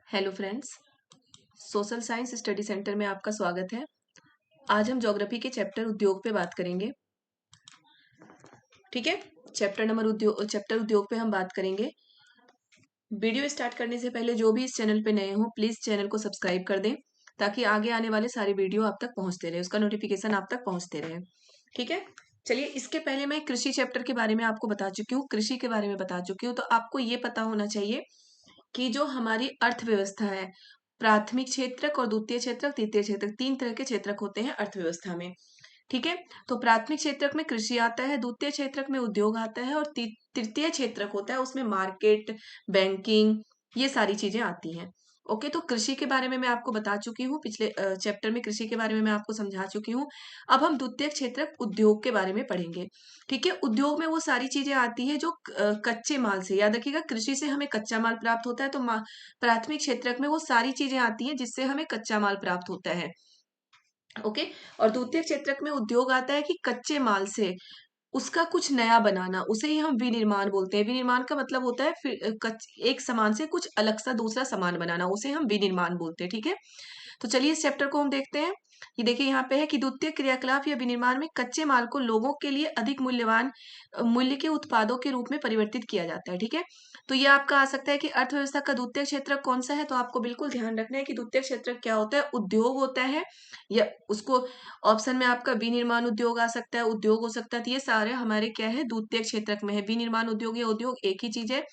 Hello friends, social science study centre में आपका स्वागत है। आज हम ज्योग्राफी के चैप्टर उद्योग पे बात करेंगे। ठीक है, चैप्टर उद्योग पे हम बात करेंगे। वीडियो स्टार्ट करने से पहले जो भी इस चैनल पे नए हो प्लीज चैनल को सब्सक्राइब कर दें ताकि आगे आने वाले सारे वीडियो आप तक पहुंचते रहे, उसका नोटिफिकेशन आप तक पहुंचते रहे। ठीक है, चलिए इसके पहले मैं कृषि चैप्टर के बारे में आपको बता चुकी हूँ, कृषि के बारे में बता चुकी हूँ। तो आपको ये पता होना चाहिए कि जो हमारी अर्थव्यवस्था है, प्राथमिक क्षेत्रक और द्वितीय क्षेत्रक, तृतीय क्षेत्रक, तीन तरह के क्षेत्रक होते हैं अर्थव्यवस्था में। ठीक है, तो प्राथमिक क्षेत्रक में कृषि आता है, द्वितीय क्षेत्रक में उद्योग आता है और तृतीय क्षेत्रक होता है उसमें मार्केट, बैंकिंग, ये सारी चीजें आती हैं। ओके, तो कृषि के बारे में मैं आपको बता चुकी हूँ, पिछले चैप्टर में कृषि के बारे में मैं आपको समझा चुकी हूँ। अब हम द्वितीय क्षेत्रक उद्योग के बारे में पढ़ेंगे। ठीक है, उद्योग में वो सारी चीजें आती है जो कच्चे माल से, याद रखिएगा कृषि से हमें कच्चा माल प्राप्त होता है, तो प्राथमिक क्षेत्रक में वो सारी चीजें आती हैं जिससे हमें कच्चा माल प्राप्त होता है। ओके, और द्वितीय क्षेत्रक में उद्योग आता है कि कच्चे माल से उसका कुछ नया बनाना, उसे ही हम विनिर्माण बोलते हैं। विनिर्माण का मतलब होता है फिर एक सामान से कुछ अलग सा दूसरा सामान बनाना, उसे हम विनिर्माण बोलते हैं। ठीक है, तो चलिए इस चैप्टर को हम देखते हैं। ये देखिए यहाँ पे है कि द्वितीय क्रियाकलाप या विनिर्माण में कच्चे माल को लोगों के लिए अधिक मूल्यवान मूल्य के उत्पादों के रूप में परिवर्तित किया जाता है। ठीक है, तो ये आपका आ सकता है कि अर्थव्यवस्था का द्वितीय क्षेत्र कौन सा है। तो आपको बिल्कुल ध्यान रखना है कि द्वितीय क्षेत्र क्या होता है, उद्योग होता है, या उसको ऑप्शन में आपका विनिर्माण उद्योग आ सकता है, उद्योग हो सकता है। तो ये सारे हमारे क्या है, द्वितीय क्षेत्रक में है। विनिर्माण उद्योग या उद्योग एक ही चीज है।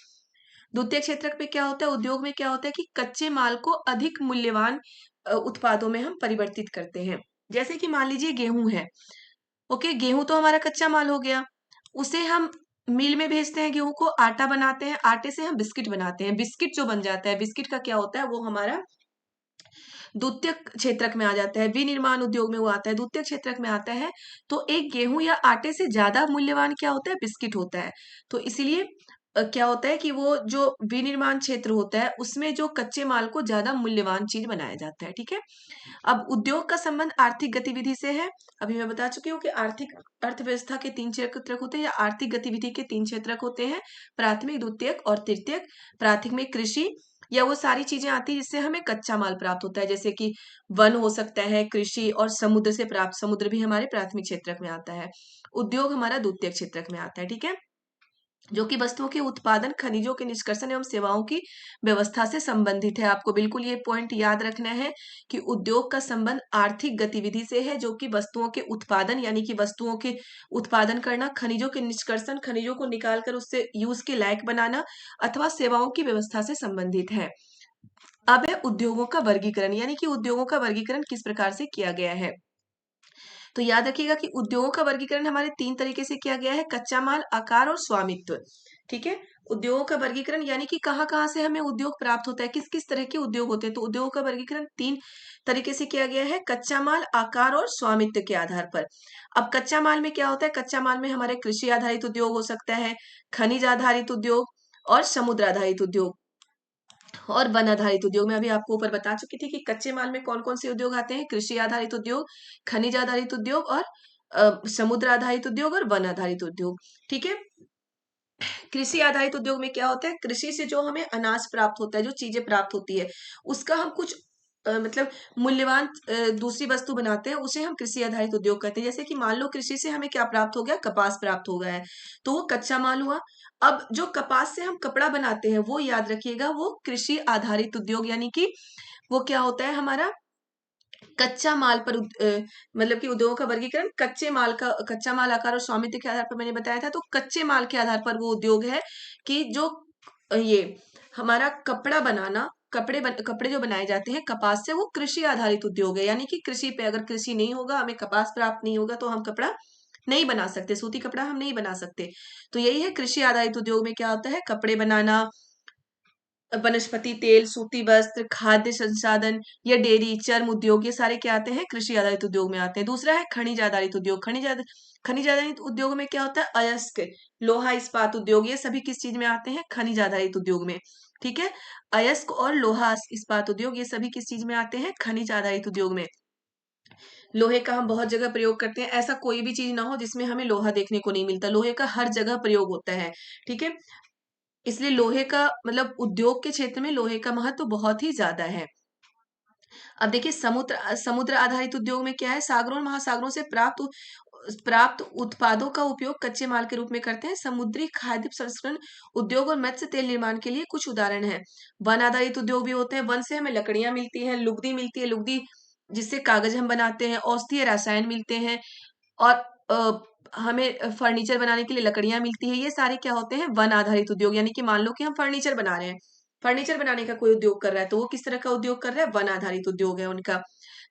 द्वितीय क्षेत्रक पे क्या होता है, उद्योग में क्या होता है कि कच्चे माल को अधिक मूल्यवान उत्पादों में हम परिवर्तित करते हैं। जैसे कि मान लीजिए गेहूं है। ओके, गेहूं तो हमारा कच्चा माल हो गया, उसे हम मिल में भेजते हैं, गेहूं को आटा बनाते हैं, आटे से हम बिस्किट बनाते हैं। बिस्किट जो बन जाता है, बिस्किट का क्या होता है, वो हमारा द्वितीय क्षेत्रक में आ जाता है। विनिर्माण उद्योग में वो आता है, द्वितीय क्षेत्रक में आता है। तो एक गेहूं या आटे से ज्यादा मूल्यवान क्या होता है, बिस्किट होता है। तो इसीलिए क्या होता है कि वो जो विनिर्माण क्षेत्र होता है उसमें जो कच्चे माल को ज्यादा मूल्यवान चीज बनाया जाता है। ठीक है, अब उद्योग का संबंध आर्थिक गतिविधि से है। अभी मैं बता चुकी हूँ कि आर्थिक अर्थव्यवस्था के तीन क्षेत्रक होते हैं, या आर्थिक गतिविधि के तीन क्षेत्रक होते हैं, प्राथमिक, द्वितीयक और तृतीयक। प्राथमिक में कृषि या वो सारी चीजें आती है जिससे हमें कच्चा माल प्राप्त होता है, जैसे कि वन हो सकता है, कृषि, और समुद्र से प्राप्त, समुद्र भी हमारे प्राथमिक क्षेत्रक में आता है। उद्योग हमारा द्वितीय क्षेत्रक में आता है। ठीक है, जो कि वस्तुओं के उत्पादन, खनिजों के निष्कर्षण एवं सेवाओं की व्यवस्था से संबंधित है। आपको बिल्कुल ये पॉइंट याद रखना है कि उद्योग का संबंध आर्थिक गतिविधि से है, जो कि वस्तुओं के उत्पादन यानी कि वस्तुओं के उत्पादन करना, खनिजों के निष्कर्षण, खनिजों को निकालकर उससे यूज के लायक बनाना, अथवा सेवाओं की व्यवस्था से संबंधित है। अब है उद्योगों का वर्गीकरण, यानी कि उद्योगों का वर्गीकरण किस प्रकार से किया गया है। तो याद रखिएगा कि उद्योगों का वर्गीकरण हमारे तीन तरीके से किया गया है, कच्चा माल, आकार और स्वामित्व। ठीक है, उद्योगों का वर्गीकरण यानी कि कहाँ कहाँ से हमें उद्योग प्राप्त होता है, किस किस तरह के उद्योग होते हैं। तो उद्योगों का वर्गीकरण तीन तरीके से किया गया है, कच्चा माल, आकार और स्वामित्व के आधार पर। अब कच्चा माल में क्या होता है, कच्चा माल में हमारे कृषि आधारित उद्योग हो सकता है, खनिज आधारित उद्योग और समुद्र आधारित उद्योग और वन आधारित उद्योग। में अभी आपको ऊपर बता चुकी थी कि कच्चे माल में कौन कौन से उद्योग आते हैं, कृषि आधारित उद्योग, खनिज आधारित उद्योग और समुद्र आधारित उद्योग और वन आधारित उद्योग। ठीक है, कृषि आधारित उद्योग में क्या होता है, कृषि से जो हमें अनाज प्राप्त होता है, जो चीजें प्राप्त होती है, उसका हम कुछ मतलब मूल्यवान दूसरी वस्तु बनाते हैं, उसे हम कृषि आधारित उद्योग कहते हैं। जैसे कि मान लो कृषि से हमें क्या प्राप्त हो गया, कपास प्राप्त हो गया है, तो वो कच्चा माल हुआ। अब जो कपास से हम कपड़ा बनाते हैं, वो याद रखिएगा वो कृषि आधारित उद्योग, यानी कि वो क्या होता है हमारा कच्चा माल पर मतलब कि उद्योगों का वर्गीकरण कच्चे माल का, कच्चा माल, आकार और स्वामित्व के आधार पर मैंने बताया था। तो कच्चे माल के आधार पर वो उद्योग है कि जो ये हमारा कपड़ा बनाना, कपड़े जो बनाए जाते हैं कपास से, वो कृषि आधारित उद्योग है। यानी कि कृषि पे, अगर कृषि नहीं होगा, हमें कपास प्राप्त नहीं होगा, तो हम कपड़ा नहीं बना सकते, सूती कपड़ा हम नहीं बना सकते। तो यही है, कृषि आधारित उद्योग में क्या होता है, कपड़े बनाना, वनस्पति तेल, सूती वस्त्र, खाद्य संसाधन या डेयरी, चर्म उद्योग, ये सारे क्या आते हैं, कृषि आधारित उद्योग में आते हैं। दूसरा है खनिज आधारित उद्योग। खनिज आधारित उद्योग में क्या होता है, अयस्क, लोहा इस्पात उद्योग, ये सभी किस चीज में आते हैं, खनिज आधारित उद्योग में। ठीक है, अयस्क और लोहा इस्पात उद्योग ये सभी किस चीज में आते हैं, खनिज आधारित उद्योग में। लोहे का हम बहुत जगह प्रयोग करते हैं, ऐसा कोई भी चीज ना हो जिसमें हमें लोहा देखने को नहीं मिलता, लोहे का हर जगह प्रयोग होता है। ठीक है, इसलिए लोहे का मतलब उद्योग के क्षेत्र में लोहे का महत्व बहुत ही ज्यादा है। अब देखिए समुद्र समुद्र आधारित उद्योग में क्या है, सागरों और महासागरों से प्राप्त उत्पादों का उपयोग कच्चे माल के रूप में करते हैं। समुद्री खाद्य प्रसंस्करण उद्योग और मत्स्य तेल निर्माण के लिए कुछ उदाहरण हैं। वन आधारित उद्योग भी होते हैं, वन से हमें लकड़ियां मिलती हैं, लुगदी मिलती है, लुगदी जिससे कागज हम बनाते हैं, औषधीय रसायन मिलते हैं, और हमें फर्नीचर बनाने के लिए लकड़ियां मिलती है। ये सारे क्या होते हैं, वन आधारित उद्योग। यानी कि मान लो कि हम फर्नीचर बना रहे हैं, फर्नीचर बनाने का कोई उद्योग कर रहा है, तो वो किस तरह का उद्योग कर रहा है, वन आधारित उद्योग है उनका।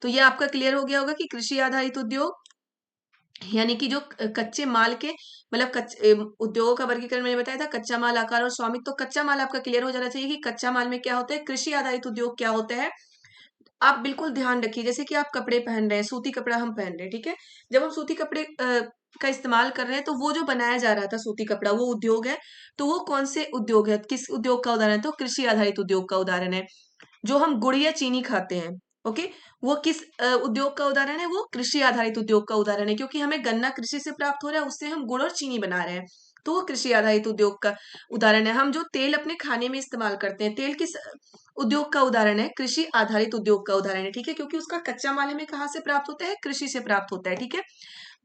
तो ये आपका क्लियर हो गया होगा कि कृषि आधारित उद्योग यानी कि जो कच्चे माल के मतलब उद्योगों का वर्गीकरण मैंने बताया था, कच्चा माल, आकार और स्वामित्व। तो कच्चा माल आपका क्लियर हो जाना चाहिए कि कच्चा माल में क्या होता है, कृषि आधारित उद्योग क्या होता है। आप बिल्कुल ध्यान रखिए, जैसे कि आप कपड़े पहन रहे हैं, सूती कपड़ा हम पहन रहे हैं, ठीक है। जब हम सूती कपड़े का इस्तेमाल कर रहे हैं, तो वो जो बनाया जा रहा था सूती कपड़ा, वो उद्योग है। तो वो कौन से उद्योग है, किस उद्योग का उदाहरण है, तो कृषि आधारित उद्योग का उदाहरण है। जो हम गुड़ या चीनी खाते हैं, ओके, वो किस उद्योग का उदाहरण है, वो कृषि आधारित उद्योग का उदाहरण है, क्योंकि हमें गन्ना कृषि से प्राप्त हो रहा है, उससे हम गुड़ और चीनी बना रहे हैं, तो वो कृषि आधारित उद्योग का उदाहरण है। हम जो तेल अपने खाने में इस्तेमाल करते हैं, तेल किस उद्योग का उदाहरण है, कृषि आधारित उद्योग का उदाहरण है, ठीक है, क्योंकि उसका कच्चा माल हमें कहाँ से प्राप्त होता है, कृषि से प्राप्त होता है, ठीक है।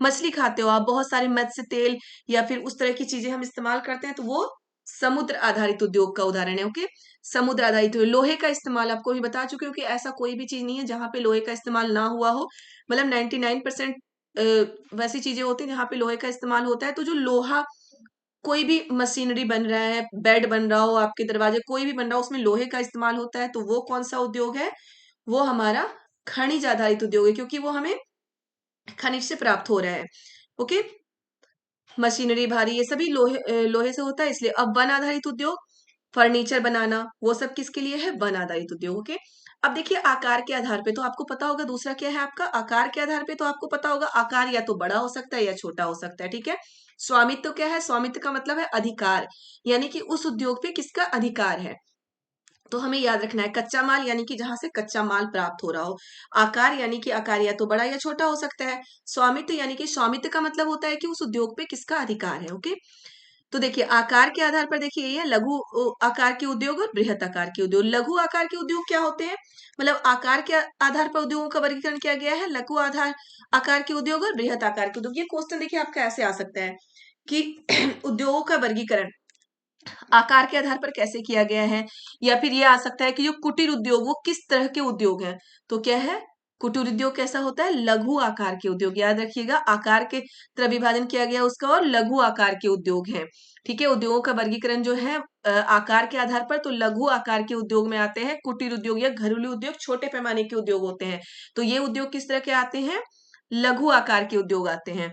मछली खाते हो आप, बहुत सारे मत्स्य तेल या फिर उस तरह की चीजें हम इस्तेमाल करते हैं, तो वो समुद्र आधारित उद्योग का उदाहरण है, ओके। समुद्र आधारित लोहे का इस्तेमाल आपको भी बता चुके हो कि ऐसा कोई भी चीज नहीं है जहां पे लोहे का इस्तेमाल ना हुआ हो। मतलब 99% वैसी चीजें होती हैं जहां पे लोहे का इस्तेमाल होता है। तो जो लोहा, कोई भी मशीनरी बन रहा है, बेड बन रहा हो, आपके दरवाजे कोई भी बन रहा हो, उसमें लोहे का इस्तेमाल होता है, तो वो कौन सा उद्योग है, वो हमारा खनिज आधारित उद्योग है, क्योंकि वो हमें खनिज से प्राप्त हो रहा है, ओके। मशीनरी, भारी, ये सभी लोहे से होता है, इसलिए। अब वन आधारित उद्योग, फर्नीचर बनाना, वो सब किसके लिए है, वन आधारित उद्योग, ओके। अब देखिए आकार के आधार पे तो आपको पता होगा, दूसरा क्या है आपका, आकार के आधार पे तो आपको पता होगा, आकार या तो बड़ा हो सकता है या छोटा हो सकता है, ठीक है। स्वामित्व क्या है, स्वामित्व का मतलब है अधिकार, यानी कि उस उद्योग पे किसका अधिकार है। तो हमें याद रखना है, कच्चा माल यानी कि जहां से कच्चा माल प्राप्त हो रहा हो, आकार यानी कि आकार या तो बड़ा या छोटा हो सकता है, स्वामित्व यानी कि स्वामित्व का मतलब होता है कि उस उद्योग पे किसका अधिकार है, ओके। तो देखिए आकार के आधार पर देखिए ये है लघु आकार के उद्योग और बृहत आकार के उद्योग। लघु आकार के उद्योग क्या होते हैं, मतलब आकार के आधार पर उद्योगों का वर्गीकरण किया गया है, लघु आधार आकार के उद्योग और बृहत आकार के उद्योग। ये क्वेश्चन देखिए आपका ऐसे आ सकता है कि उद्योगों का वर्गीकरण आकार के आधार पर कैसे किया गया है, या फिर ये आ सकता है कि जो कुटीर उद्योग वो किस तरह के उद्योग हैं। तो क्या है, कुटीर उद्योग कैसा होता है, लघु आकार के उद्योग। याद रखिएगा, आकार के तरह विभाजन किया गया उसका, और लघु आकार के उद्योग हैं, ठीक है। उद्योगों का वर्गीकरण जो है आकार के आधार पर, तो लघु आकार के उद्योग में आते हैं कुटीर उद्योग या घरेलू उद्योग, छोटे पैमाने के उद्योग होते हैं। तो ये उद्योग किस तरह के आते हैं, लघु आकार के उद्योग आते हैं।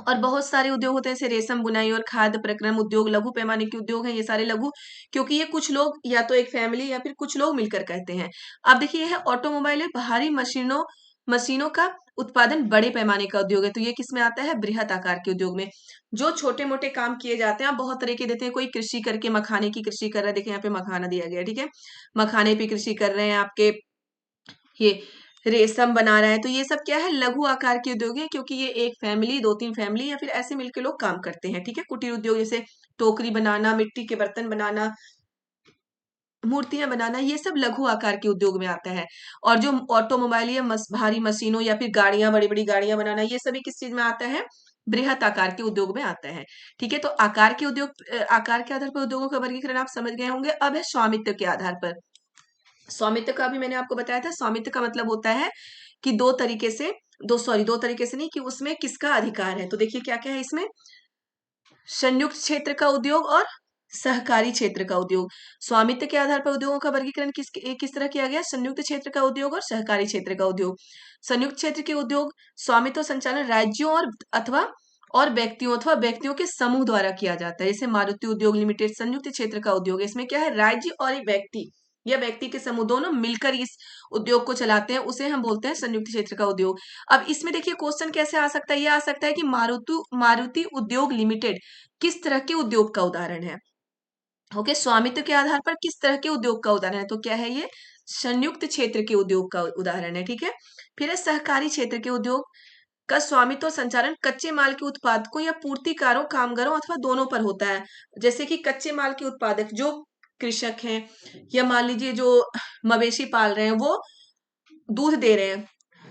और बहुत सारे उद्योग होते हैं, जैसे रेशम बुनाई और खाद्य प्रक्रम उद्योग, लघु पैमाने के उद्योग हैं ये सारे लघु, क्योंकि ये कुछ लोग या तो एक फैमिली या फिर कुछ लोग मिलकर कहते हैं। अब देखिए ये है ऑटोमोबाइल है, भारी मशीनों मशीनों का उत्पादन बड़े पैमाने का उद्योग है, तो ये किसमें आता है, बृहत आकार के उद्योग में। जो छोटे मोटे काम किए जाते हैं, आप बहुत तरीके देते हैं, कोई कृषि करके मखाने की कृषि कर रहा है, देखिए यहाँ पे मखाना दिया गया है, ठीक है, मखाने पे कृषि कर रहे हैं आपके, ये रेशम बना रहा है, तो ये सब क्या है, लघु आकार के उद्योग है, क्योंकि ये एक फैमिली, दो तीन फैमिली या फिर ऐसे मिलकर लोग काम करते हैं, ठीक है। कुटीर उद्योग जैसे टोकरी बनाना, मिट्टी के बर्तन बनाना, मूर्तियां बनाना, ये सब लघु आकार के उद्योग में आता है। और जो ऑटोमोबाइल या भारी मशीनों या फिर गाड़ियां, बड़ी बड़ी गाड़ियां बनाना, ये सभी किस चीज में आता है, बृहत आकार के उद्योग में आता है, ठीक है। तो आकार के उद्योग, आकार के आधार पर उद्योगों का वर्गीकरण आप समझ गए होंगे। अब है स्वामित्व के आधार पर। स्वामित्व का भी मैंने आपको बताया था, स्वामित्व का मतलब होता है कि दो तरीके से नहीं, कि उसमें किसका अधिकार है। तो देखिए क्या क्या है इसमें, संयुक्त क्षेत्र का उद्योग और सहकारी क्षेत्र का उद्योग। स्वामित्व के आधार पर उद्योगों का वर्गीकरण किस तरह किया गया, संयुक्त क्षेत्र का उद्योग और सहकारी क्षेत्र का उद्योग। संयुक्त क्षेत्र के उद्योग स्वामित्व संचालन राज्यों और व्यक्तियों के समूह द्वारा किया जाता है, जैसे मारुति उद्योग लिमिटेड संयुक्त क्षेत्र का उद्योग है। इसमें क्या है, राज्य और एक व्यक्ति या व्यक्ति के समूह दोनों मिलकर इस उद्योग को चलाते हैं, उसे हम बोलते हैं संयुक्त क्षेत्र का उद्योग। अब इसमें देखिए क्वेश्चन कैसे आ सकता है, ये आ सकता है कि मारुति उद्योग लिमिटेड किस तरह के उद्योग का उदाहरण है, ओके। स्वामित्व के आधार पर किस तरह के उद्योग का उदाहरण है, तो क्या है ये, संयुक्त क्षेत्र के उद्योग का उदाहरण है, ठीक है। फिर है सहकारी क्षेत्र के उद्योग, का स्वामित्व और संचालन कच्चे माल के उत्पादकों या पूर्तिकारों, कामगारों अथवा दोनों पर होता है। जैसे कि कच्चे माल के उत्पादक जो कृषक हैं, या मान लीजिए जो मवेशी पाल रहे हैं, वो दूध दे रहे हैं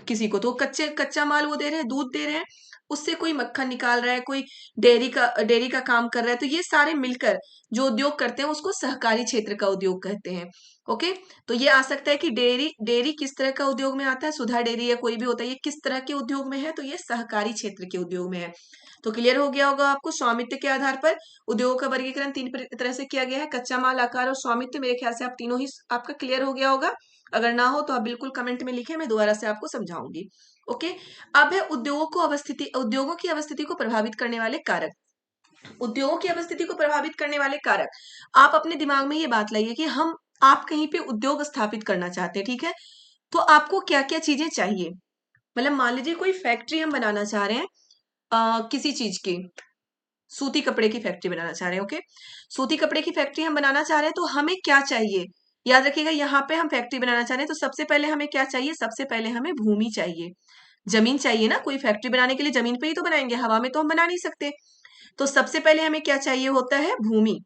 किसी को, तो कच्चा माल वो दे रहे हैं, दूध दे रहे हैं, उससे कोई मक्खन निकाल रहा है, कोई डेयरी का काम कर रहा है, तो ये सारे मिलकर जो उद्योग करते हैं उसको सहकारी क्षेत्र का उद्योग कहते हैं। ओके, तो ये आ सकता है कि डेयरी डेयरी किस तरह का उद्योग में आता है, सुधा डेयरी या कोई भी होता है, ये किस तरह के उद्योग में है, तो ये सहकारी क्षेत्र के उद्योग में है। तो क्लियर हो गया होगा आपको, स्वामित्व के आधार पर उद्योगों का वर्गीकरण 3 तरह से किया गया है, कच्चा माल, आकार और स्वामित्व। मेरे ख्याल से आप तीनों ही आपका क्लियर हो गया होगा। अगर ना हो तो आप बिल्कुल कमेंट में लिखें, मैं दोबारा से आपको समझाऊंगी। ओके, अब है उद्योगों की अवस्थिति को प्रभावित करने वाले कारक। उद्योगों की अवस्थिति को प्रभावित करने वाले कारक, आप अपने दिमाग में ये बात लाइए कि आप कहीं पे उद्योग स्थापित करना चाहते हैं, ठीक है, तो आपको क्या क्या चीजें चाहिए। मतलब मान लीजिए कोई फैक्ट्री हम बनाना चाह रहे हैं, किसी चीज की, सूती कपड़े की फैक्ट्री बनाना चाह रहे हैं। ओके, सूती कपड़े की फैक्ट्री हम बनाना चाह रहे हैं, तो हमें क्या चाहिए, याद रखिएगा, यहाँ पे हम फैक्ट्री बनाना चाह रहे हैं तो सबसे पहले हमें क्या चाहिए, सबसे पहले हमें भूमि चाहिए, जमीन चाहिए ना। कोई फैक्ट्री बनाने के लिए जमीन पे ही तो बनाएंगे, हवा में तो हम बना नहीं सकते। तो सबसे पहले हमें क्या चाहिए होता है, भूमि।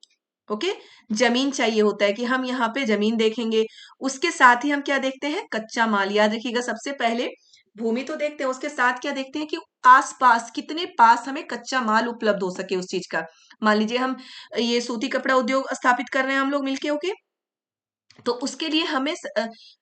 ओके, जमीन चाहिए होता है कि हम यहाँ पे जमीन देखेंगे, उसके साथ ही हम क्या देखते हैं, कच्चा माल। याद रखिएगा, सबसे पहले भूमि तो देखते हैं, उसके साथ क्या देखते हैं कि आसपास कितने पास हमें कच्चा माल उपलब्ध हो सके उस चीज का। मान लीजिए हम ये सूती कपड़ा उद्योग स्थापित कर रहे हैं हम लोग मिलके। ओके, तो उसके लिए हमें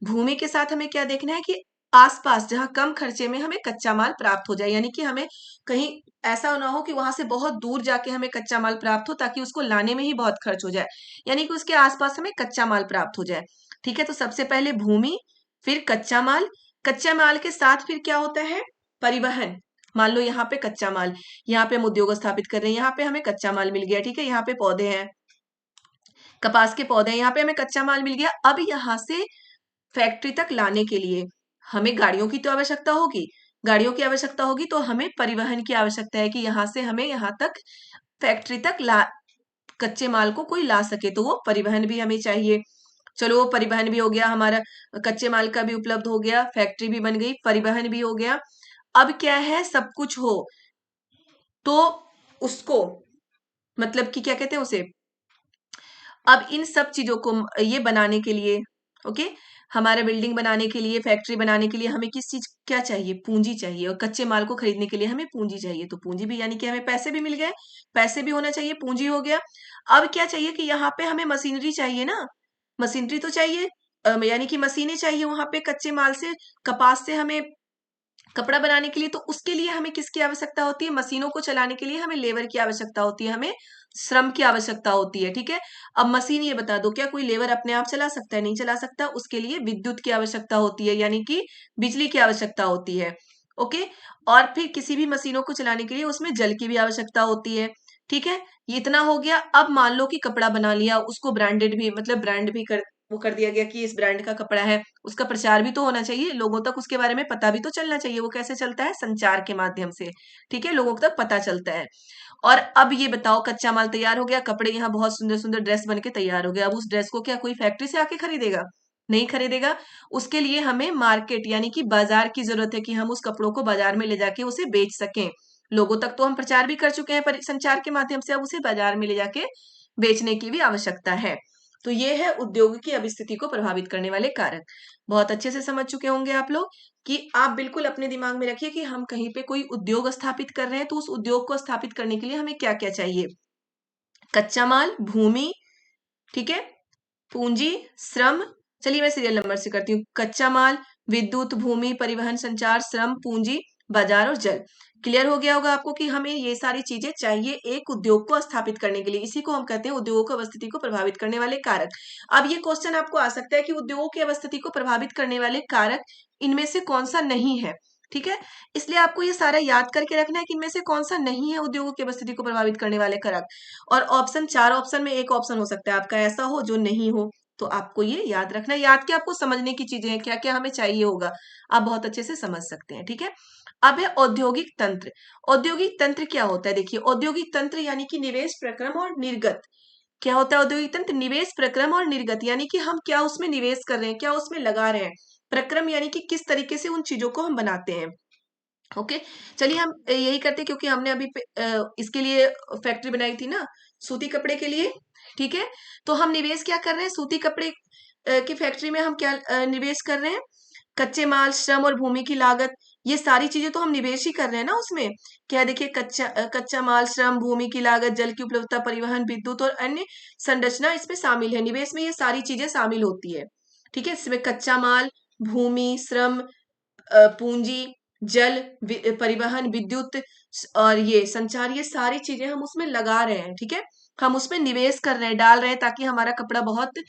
भूमि के साथ हमें क्या देखना है कि आसपास जहां कम खर्चे में हमें कच्चा माल प्राप्त हो जाए, यानी कि हमें कहीं ऐसा ना हो कि वहां से बहुत दूर जाके हमें कच्चा माल प्राप्त हो, ताकि उसको लाने में ही बहुत खर्च हो जाए, यानी कि उसके आसपास हमें कच्चा माल प्राप्त हो जाए। ठीक है, तो सबसे पहले भूमि, फिर कच्चा माल, कच्चा माल के साथ फिर क्या होता है, परिवहन। मान लो यहाँ पे कच्चा माल, यहाँ पे हम उद्योग स्थापित कर रहे हैं, यहाँ पे हमें कच्चा माल मिल गया, ठीक है, यहाँ पे पौधे हैं, कपास के पौधे हैं, यहाँ पे हमें कच्चा माल मिल गया। अब यहाँ से फैक्ट्री तक लाने के लिए हमें गाड़ियों की तो आवश्यकता होगी, गाड़ियों की आवश्यकता होगी, तो हमें परिवहन की आवश्यकता है कि यहाँ से हमें यहाँ तक फैक्ट्री तक कच्चे माल को कोई ला सके, तो वो परिवहन भी हमें चाहिए। चलो, वो परिवहन भी हो गया हमारा, कच्चे माल का भी उपलब्ध हो गया, फैक्ट्री भी बन गई, परिवहन भी हो गया। अब क्या है, सब कुछ हो तो उसको, मतलब कि क्या कहते हैं उसे, अब इन सब चीजों को ये बनाने के लिए, ओके, हमारा बिल्डिंग बनाने के लिए, फैक्ट्री बनाने के लिए हमें किस चीज क्या चाहिए, पूंजी चाहिए, और कच्चे माल को खरीदने के लिए हमें पूंजी चाहिए। तो पूंजी भी, यानी कि हमें पैसे भी मिल गए, पैसे भी होना चाहिए, पूंजी हो गया। अब क्या चाहिए कि यहाँ पे हमें मशीनरी चाहिए ना, मशीनरी तो चाहिए, यानी कि मशीनें चाहिए वहां पे, कच्चे माल से, कपास से हमें कपड़ा बनाने के लिए। तो उसके लिए हमें किसकी आवश्यकता होती है, मशीनों को चलाने के लिए हमें लेबर की आवश्यकता होती है, हमें श्रम की आवश्यकता होती है। ठीक है, अब मशीन, ये बता दो, क्या कोई लेबर अपने आप चला सकता है, नहीं चला सकता, उसके लिए विद्युत की आवश्यकता होती है, यानी कि बिजली की आवश्यकता होती है। ओके, और फिर किसी भी मशीनों को चलाने के लिए उसमें जल की भी आवश्यकता होती है। ठीक है, ये इतना हो गया। अब मान लो कि कपड़ा बना लिया, उसको ब्रांडेड भी, मतलब ब्रांड भी कर दिया गया कि इस ब्रांड का कपड़ा है, उसका प्रचार भी तो होना चाहिए, लोगों तक उसके बारे में पता भी तो चलना चाहिए। वो कैसे चलता है, संचार के माध्यम से। ठीक है, लोगों तक पता चलता है। और अब ये बताओ, कच्चा माल तैयार हो गया, कपड़े यहाँ बहुत सुंदर सुंदर ड्रेस बन के तैयार हो गया। अब उस ड्रेस को क्या कोई फैक्ट्री से आके खरीदेगा, नहीं खरीदेगा। उसके लिए हमें मार्केट, यानी कि बाजार की जरूरत है, कि हम उस कपड़ों को बाजार में ले जाके उसे बेच सकें। लोगों तक तो हम प्रचार भी कर चुके हैं संचार के माध्यम से, अब उसे बाजार में ले जाके बेचने की भी आवश्यकता है। तो ये है उद्योग की अभिस्थिति को प्रभावित करने वाले कारक। बहुत अच्छे से समझ चुके होंगे आप लोग, कि आप बिल्कुल अपने दिमाग में रखिए कि हम कहीं पे कोई उद्योग स्थापित कर रहे हैं, तो उस उद्योग को स्थापित करने के लिए हमें क्या क्या चाहिए, कच्चा माल, भूमि, ठीक है, पूंजी, श्रम। चलिए मैं सीरियल नंबर से करती हूँ, कच्चा माल, विद्युत, भूमि, परिवहन, संचार, श्रम, पूंजी, बाजार और जल। क्लियर हो गया होगा आपको कि हमें ये सारी चीजें चाहिए एक उद्योग को स्थापित करने के लिए। इसी को हम कहते हैं उद्योगों की अवस्थिति को प्रभावित करने वाले कारक। अब ये क्वेश्चन आपको आ सकता है कि उद्योगों की अवस्थिति को प्रभावित करने वाले कारक इनमें से कौन सा नहीं है। ठीक है, इसलिए आपको ये सारा याद करके रखना है कि इनमें से कौन सा नहीं है उद्योगों की अवस्थिति को प्रभावित करने वाले कारक। और ऑप्शन, 4 ऑप्शन में एक ऑप्शन हो सकता है आपका ऐसा हो जो नहीं हो, तो आपको ये याद रखना है। याद क्या, आपको समझने की चीजें हैं, क्या क्या हमें चाहिए होगा, आप बहुत अच्छे से समझ सकते हैं। ठीक है, अब है औद्योगिक तंत्र। औद्योगिक तंत्र क्या होता है, देखिए, औद्योगिक तंत्र यानी कि निवेश, प्रक्रम और निर्गत। क्या होता है औद्योगिक तंत्र, निवेश, प्रक्रम और निर्गत, यानी कि हम क्या उसमें निवेश कर रहे हैं, क्या उसमें लगा रहे हैं। प्रक्रम यानी कि किस तरीके से उन चीजों को हम बनाते हैं। ओके, चलिए हम यही करते हैं, क्योंकि हमने अभी इसके लिए फैक्ट्री बनाई थी ना, सूती कपड़े के लिए। ठीक है, तो हम निवेश क्या कर रहे हैं, सूती कपड़े की फैक्ट्री में हम क्या निवेश कर रहे हैं, कच्चे माल, श्रम और भूमि की लागत, ये सारी चीजें तो हम निवेश ही कर रहे हैं ना उसमें। क्या देखिए, कच्चा माल, श्रम, भूमि की लागत, जल की उपलब्धता, परिवहन, विद्युत और अन्य संरचना इसमें शामिल है। निवेश में ये सारी चीजें शामिल होती है। ठीक है, इसमें कच्चा माल, भूमि, श्रम, पूंजी, जल, परिवहन, विद्युत और ये संचार, ये सारी चीजें हम उसमें लगा रहे हैं। ठीक है, हम उसमें निवेश कर रहे हैं, डाल रहे हैं, ताकि हमारा कपड़ा बहुत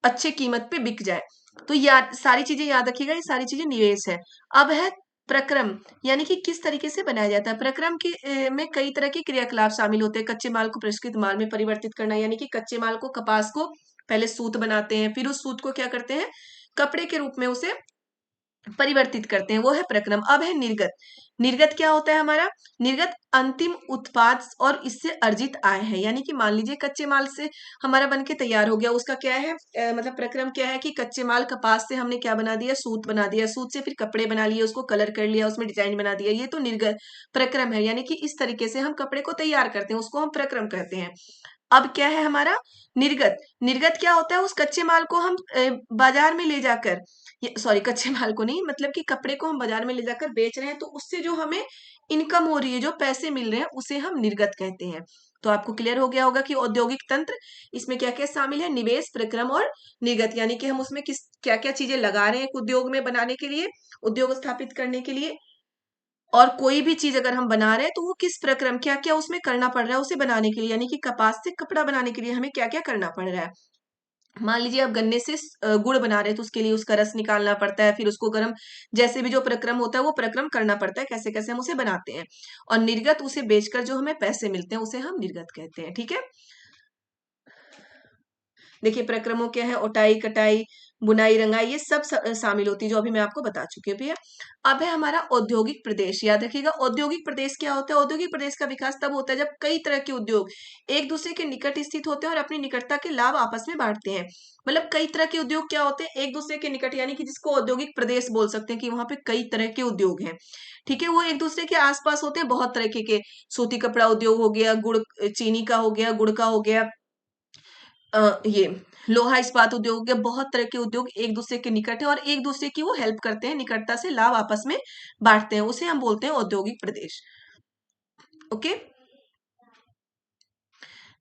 अच्छे कीमत पे बिक जाए। तो याद, सारी चीजें याद रखिएगा, ये सारी चीजें निवेश है। अब है प्रक्रम, यानी कि किस तरीके से बनाया जाता है। प्रक्रम के में कई तरह के क्रियाकलाप शामिल होते हैं। कच्चे माल को परिष्कृत माल में परिवर्तित करना, यानी कि कच्चे माल को, कपास को पहले सूत बनाते हैं, फिर उस सूत को क्या करते हैं, कपड़े के रूप में उसे परिवर्तित करते हैं, वो है प्रक्रम। अब है निर्गत। निर्गत क्या होता है हमारा, निर्गत अंतिम उत्पाद और इससे अर्जित आय है। यानी कि मान लीजिए कच्चे माल से हमारा बन के तैयार हो गया, उसका क्या है मतलब प्रक्रम क्या है कि कच्चे माल, कपास से हमने क्या बना दिया, सूत बना दिया, सूत से फिर कपड़े बना लिए, उसको कलर कर लिया, उसमें डिजाइन बना दिया, ये तो निर्गत प्रक्रम है। यानी कि इस तरीके से हम कपड़े को तैयार करते हैं, उसको हम प्रक्रम कहते हैं। अब क्या है हमारा निर्गत। निर्गत क्या होता है, उस कच्चे माल को हम बाजार में ले जाकर, सॉरी कच्चे माल को नहीं, मतलब कि कपड़े को हम बाजार में ले जाकर बेच रहे हैं, तो उससे जो हमें इनकम हो रही है, जो पैसे मिल रहे हैं, उसे हम निर्गत कहते हैं। तो आपको क्लियर हो गया होगा कि औद्योगिक तंत्र, इसमें क्या क्या शामिल है, निवेश, प्रक्रम और निर्गत। यानी कि हम उसमें किस क्या क्या चीजें लगा रहे हैं एक उद्योग में बनाने के लिए, उद्योग स्थापित करने के लिए, और कोई भी चीज अगर हम बना रहे हैं तो वो किस प्रक्रम, क्या क्या उसमें करना पड़ रहा है उसे बनाने के लिए। यानी कि कपास से कपड़ा बनाने के लिए हमें क्या क्या करना पड़ रहा है। मान लीजिए आप गन्ने से गुड़ बना रहे हैं, तो उसके लिए उसका रस निकालना पड़ता है, फिर उसको गर्म, जैसे भी जो प्रक्रम होता है वो प्रक्रम करना पड़ता है, कैसे कैसे हम उसे बनाते हैं। और निर्गत, उसे बेचकर जो हमें पैसे मिलते हैं, उसे हम निर्गत कहते हैं। ठीक है, देखिए प्रक्रमों क्या है, ओटाई, कटाई, बुनाई, रंगाई, ये सब शामिल होती है, जो अभी मैं आपको बता चुकी हूँ भैया। अब है हमारा औद्योगिक प्रदेश। याद रखिएगा, औद्योगिक प्रदेश क्या होता है, औद्योगिक प्रदेश का विकास तब होता है जब कई तरह के उद्योग एक दूसरे के निकट स्थित होते हैं और अपनी निकटता के लाभ आपस में बांटते हैं। मतलब कई तरह के उद्योग क्या होते हैं, एक दूसरे के निकट, यानी कि जिसको औद्योगिक प्रदेश बोल सकते हैं, कि वहां पे कई तरह के उद्योग हैं। ठीक है, वो एक दूसरे के आसपास होते हैं, बहुत तरह के सूती कपड़ा उद्योग हो गया, गुड़ चीनी का हो गया, गुड़ का हो गया, ये लोहा इस्पात उद्योग के, बहुत तरह के उद्योग एक दूसरे के निकट है और एक दूसरे की वो हेल्प करते हैं, निकटता से लाभ आपस में बांटते हैं, उसे हम बोलते हैं औद्योगिक प्रदेश। ओके,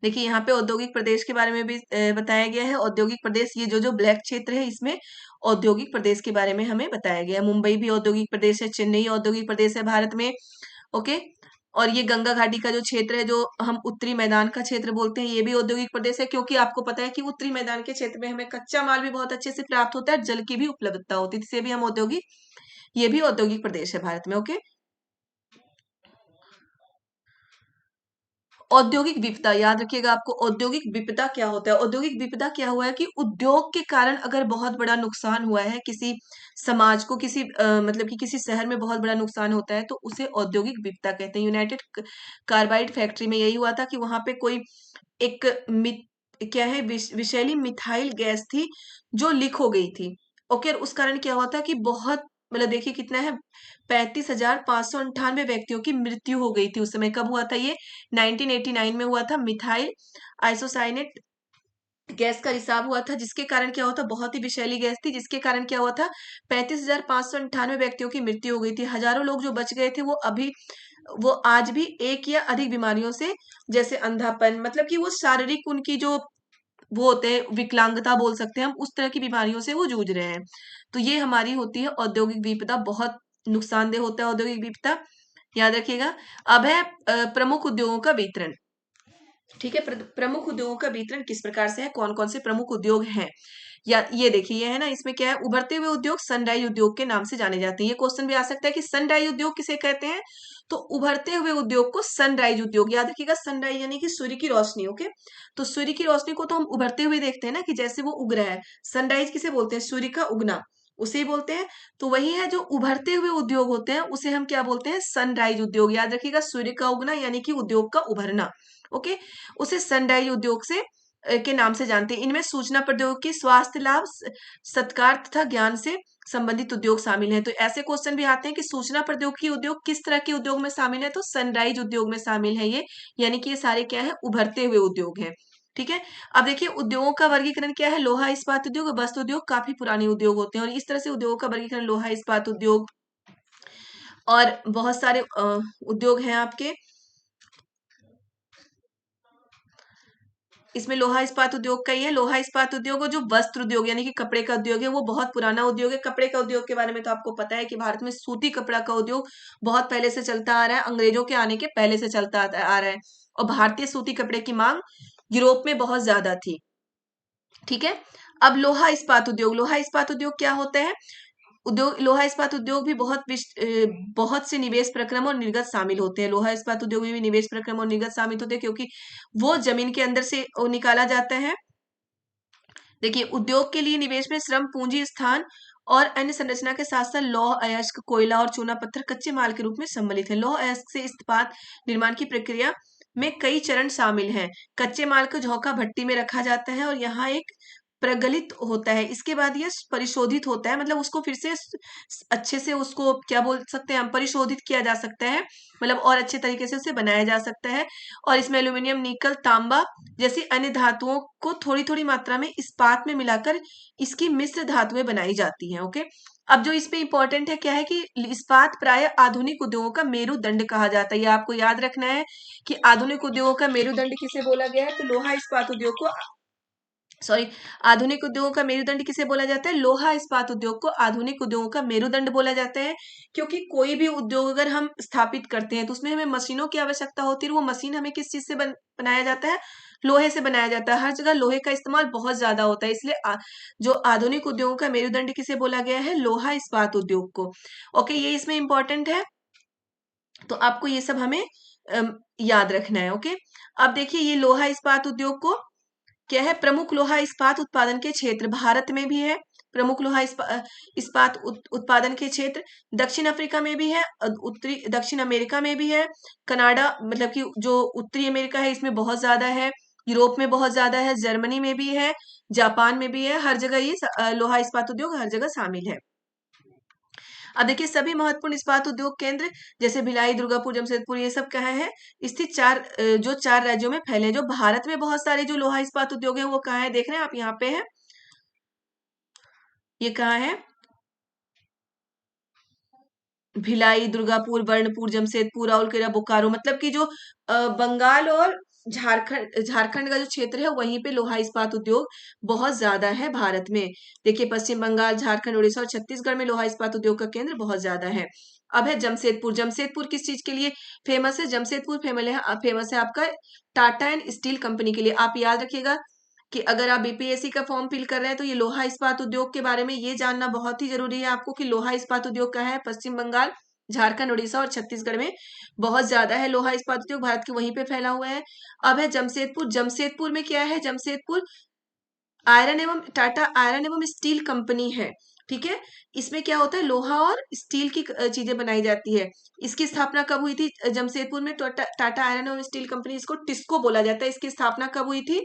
देखिए यहाँ पे औद्योगिक प्रदेश के बारे में भी बताया गया है। औद्योगिक प्रदेश, ये जो जो ब्लैक क्षेत्र है, इसमें औद्योगिक प्रदेश के बारे में हमें बताया गया है। मुंबई भी औद्योगिक प्रदेश है, चेन्नई औद्योगिक प्रदेश है भारत में। ओके, और ये गंगा घाटी का जो क्षेत्र है, जो हम उत्तरी मैदान का क्षेत्र बोलते हैं, ये भी औद्योगिक प्रदेश है, क्योंकि आपको पता है कि उत्तरी मैदान के क्षेत्र में हमें कच्चा माल भी बहुत अच्छे से प्राप्त होता है, जल की भी उपलब्धता होती है, इसे भी हम औद्योगिक, ये भी औद्योगिक प्रदेश है भारत में। ओके, औद्योगिक विपदा, याद रखिएगा, आपको औद्योगिक विपदा क्या होता है। औद्योगिक विपदा क्या हुआ है कि उद्योग के कारण अगर बहुत बड़ा नुकसान हुआ है किसी समाज को, किसी मतलब कि किसी शहर में बहुत बड़ा नुकसान होता है, तो उसे औद्योगिक विपदा कहते हैं। यूनाइटेड कार्बाइड फैक्ट्री में यही हुआ था कि वहां पे कोई एक क्या है, विषैली मिथाइल गैस थी, जो लीक हो गई थी। ओके, और उस कारण क्या हुआ था कि बहुत, मतलब देखिए कितना है, 35,598 व्यक्तियों की मृत्यु हो गई थी उस समय। कब हुआ था ये, 1989 में हुआ था। मिथाइल आइसोसाइनेट गैस का रिसाव हुआ था, जिसके कारण क्या हुआ था, बहुत ही विषैली गैस थी, जिसके कारण क्या हुआ था, 35,598 व्यक्तियों की मृत्यु हो गई थी। हजारों लोग जो बच गए थे, वो आज भी एक या अधिक बीमारियों से, जैसे अंधापन, मतलब कि वो शारीरिक, उनकी जो वो होते हैं, विकलांगता बोल सकते हैं हम, उस तरह की बीमारियों से वो जूझ रहे हैं। तो ये हमारी होती है औद्योगिक विपदा, बहुत नुकसानदेह होता है औद्योगिक विपदा, याद रखिएगा। अब है प्रमुख उद्योगों का वितरण। ठीक है, प्रमुख उद्योगों का वितरण किस प्रकार से है, कौन कौन से प्रमुख उद्योग हैं, या ये देखिए, ये है ना, इसमें क्या है, उभरते हुए उद्योग सनराइज उद्योग के नाम से जाने जाते हैं। ये क्वेश्चन भी आ सकता है कि सनराइज उद्योग किसे कहते हैं, तो उभरते हुए उद्योग को सनराइज उद्योग, याद रखिएगा, सनराइज यानी कि सूर्य की रोशनी। ओके, तो सूर्य की रोशनी को तो हम उभरते हुए देखते हैं ना, कि जैसे वो उग रहा है। सनराइज किसे बोलते हैं, सूर्य का उगना, उसे ही बोलते हैं। तो वही है, जो उभरते हुए उद्योग होते हैं, उसे हम क्या बोलते हैं, सनराइज उद्योग। याद रखिएगा, सूर्य का उगना यानी कि उद्योग का उभरना। ओके, उसे सनराइज उद्योग से के नाम से जानते हैं। इनमें सूचना प्रौद्योगिकी, स्वास्थ्य लाभ, सत्कार तथा ज्ञान से संबंधित उद्योग शामिल हैं। तो ऐसे क्वेश्चन भी आते हैं कि सूचना प्रौद्योगिकी उद्योग किस तरह के उद्योग में शामिल है, तो सनराइज उद्योग में शामिल है ये, यानी कि ये सारे क्या है, उभरते हुए उद्योग हैं। ठीक है। अब देखिए उद्योगों का वर्गीकरण क्या है, लोहा इस्पात उद्योग, वस्त्र उद्योग काफी पुराने उद्योग होते हैं, और इस तरह से उद्योगों का वर्गीकरण लोहा इस्पात उद्योग और बहुत सारे उद्योग हैं आपके। इसमें लोहा इस्पात उद्योग का ही है। लोहा इस्पात उद्योग और जो वस्त्र उद्योग यानी कि कपड़े का उद्योग है, वो बहुत पुराना उद्योग है। कपड़े का उद्योग के बारे में तो आपको पता है कि भारत में सूती कपड़ा का उद्योग बहुत पहले से चलता आ रहा है, अंग्रेजों के आने के पहले से चलता आ रहा है, और भारतीय सूती कपड़े की मांग यूरोप में बहुत ज्यादा थी। ठीक है। अब लोहा इस्पात उद्योग, लोहा इस्पात उद्योग क्या होता है, उद्योग, लोहा इस्पात उद्योग भी बहुत से निवेश प्रक्रम और निर्गत शामिल होते हैं। लोहा इस्पात उद्योग में भी निवेश प्रक्रम और निर्गत शामिल होते हैं, क्योंकि वो जमीन के अंदर से वो निकाला जाता है। देखिए उद्योग के लिए निवेश में श्रम, पूंजी, स्थान और अन्य संरचना के साथ साथ लौह अयस्क, कोयला और चूना पत्थर कच्चे माल के रूप में सम्मिलित है। लौह अयस्क से इस्पात निर्माण की प्रक्रिया में कई चरण शामिल हैं। कच्चे माल को झोंका भट्टी में रखा जाता है और यहाँ एक प्रगलित होता है। इसके बाद ये परिशोधित होता है, मतलब उसको फिर से अच्छे से, उसको क्या बोल सकते हैं हम, परिशोधित किया जा सकता है, मतलब और अच्छे तरीके से उसे बनाया जा सकता है। और इसमें एल्यूमिनियम, निकल, तांबा जैसी अन्य धातुओं को थोड़ी थोड़ी मात्रा में इस्पात में मिलाकर इसकी मिश्र धातुएं बनाई जाती हैं। ओके। अब जो इसमें इंपॉर्टेंट है क्या है कि इस्पात प्राय आधुनिक उद्योगों का मेरुदंड कहा जाता है। ये आपको याद रखना है कि आधुनिक उद्योगों का मेरुदंड किसे बोला गया है, तो लोहा इस्पात उद्योग को, सॉरी, आधुनिक उद्योगों का मेरुदंड किसे बोला जाता है, लोहा इस्पात उद्योग को आधुनिक उद्योगों का मेरुदंड बोला जाता है। क्योंकि कोई भी उद्योग अगर हम स्थापित करते हैं तो उसमें हमें मशीनों की आवश्यकता होती है, वो मशीन हमें किस चीज से बनाया जाता है, लोहे से बनाया जाता है। हर जगह लोहे का इस्तेमाल बहुत ज्यादा होता है, इसलिए जो आधुनिक उद्योगों का मेरुदंड किसे बोला गया है, लोहा इस्पात उद्योग को। ओके, ये इसमें इंपॉर्टेंट है, तो आपको ये सब हमें याद रखना है। ओके। अब देखिए ये लोहा इस्पात उद्योग को क्या है, प्रमुख लोहा इस्पात उत्पादन के क्षेत्र भारत में भी है। प्रमुख लोहा इस्पात उत्पादन के क्षेत्र दक्षिण अफ्रीका में भी है, उत्तरी दक्षिण अमेरिका में भी है, कनाडा मतलब कि जो उत्तरी अमेरिका है इसमें बहुत ज्यादा है, यूरोप में बहुत ज्यादा है, जर्मनी में भी है, जापान में भी है। हर जगह ये लोहा इस्पात उद्योग हर जगह शामिल है। अब देखिए सभी महत्वपूर्ण इस्पात उद्योग केंद्र जैसे भिलाई, दुर्गापुर, जमशेदपुर, ये सब कहाँ है, स्थित जो 4 राज्यों में फैले हैं। जो भारत में बहुत सारे जो लोहा इस्पात उद्योग है वो कहाँ है, देख रहे हैं आप, यहाँ पे है, ये कहाँ है, भिलाई, दुर्गापुर, बर्णपुर, जमशेदपुर, राउरकेला, बोकारो, मतलब कि जो बंगाल और झारखंड झारखंड का जो क्षेत्र है वहीं पे लोहा इस्पात उद्योग बहुत ज्यादा है भारत में। देखिए पश्चिम बंगाल, झारखंड, उड़ीसा और छत्तीसगढ़ में लोहा इस्पात उद्योग का केंद्र बहुत ज्यादा है। अब है जमशेदपुर। जमशेदपुर किस चीज के लिए फेमस है, जमशेदपुर फेमस है आपका टाटा एंड स्टील कंपनी के लिए। आप याद रखिएगा कि अगर आप बीपीएससी का फॉर्म फिल कर रहे हैं तो ये लोहा इस्पात उद्योग के बारे में ये जानना बहुत ही जरूरी है आपको कि लोहा इस्पात उद्योग कहाँ है, पश्चिम बंगाल, झारखंड, उड़ीसा और छत्तीसगढ़ में बहुत ज्यादा है लोहा इस्पात उद्योग, भारत के वहीं पे फैला हुआ है। अब है जमशेदपुर। जमशेदपुर में क्या है, जमशेदपुर आयरन एवं टाटा आयरन एवं स्टील कंपनी है। ठीक है। इसमें क्या होता है, लोहा और स्टील की चीजें बनाई जाती है। इसकी स्थापना कब हुई थी, जमशेदपुर में टाटा आयरन एवं स्टील कंपनी, इसको टिस्को बोला जाता है। इसकी स्थापना कब हुई थी,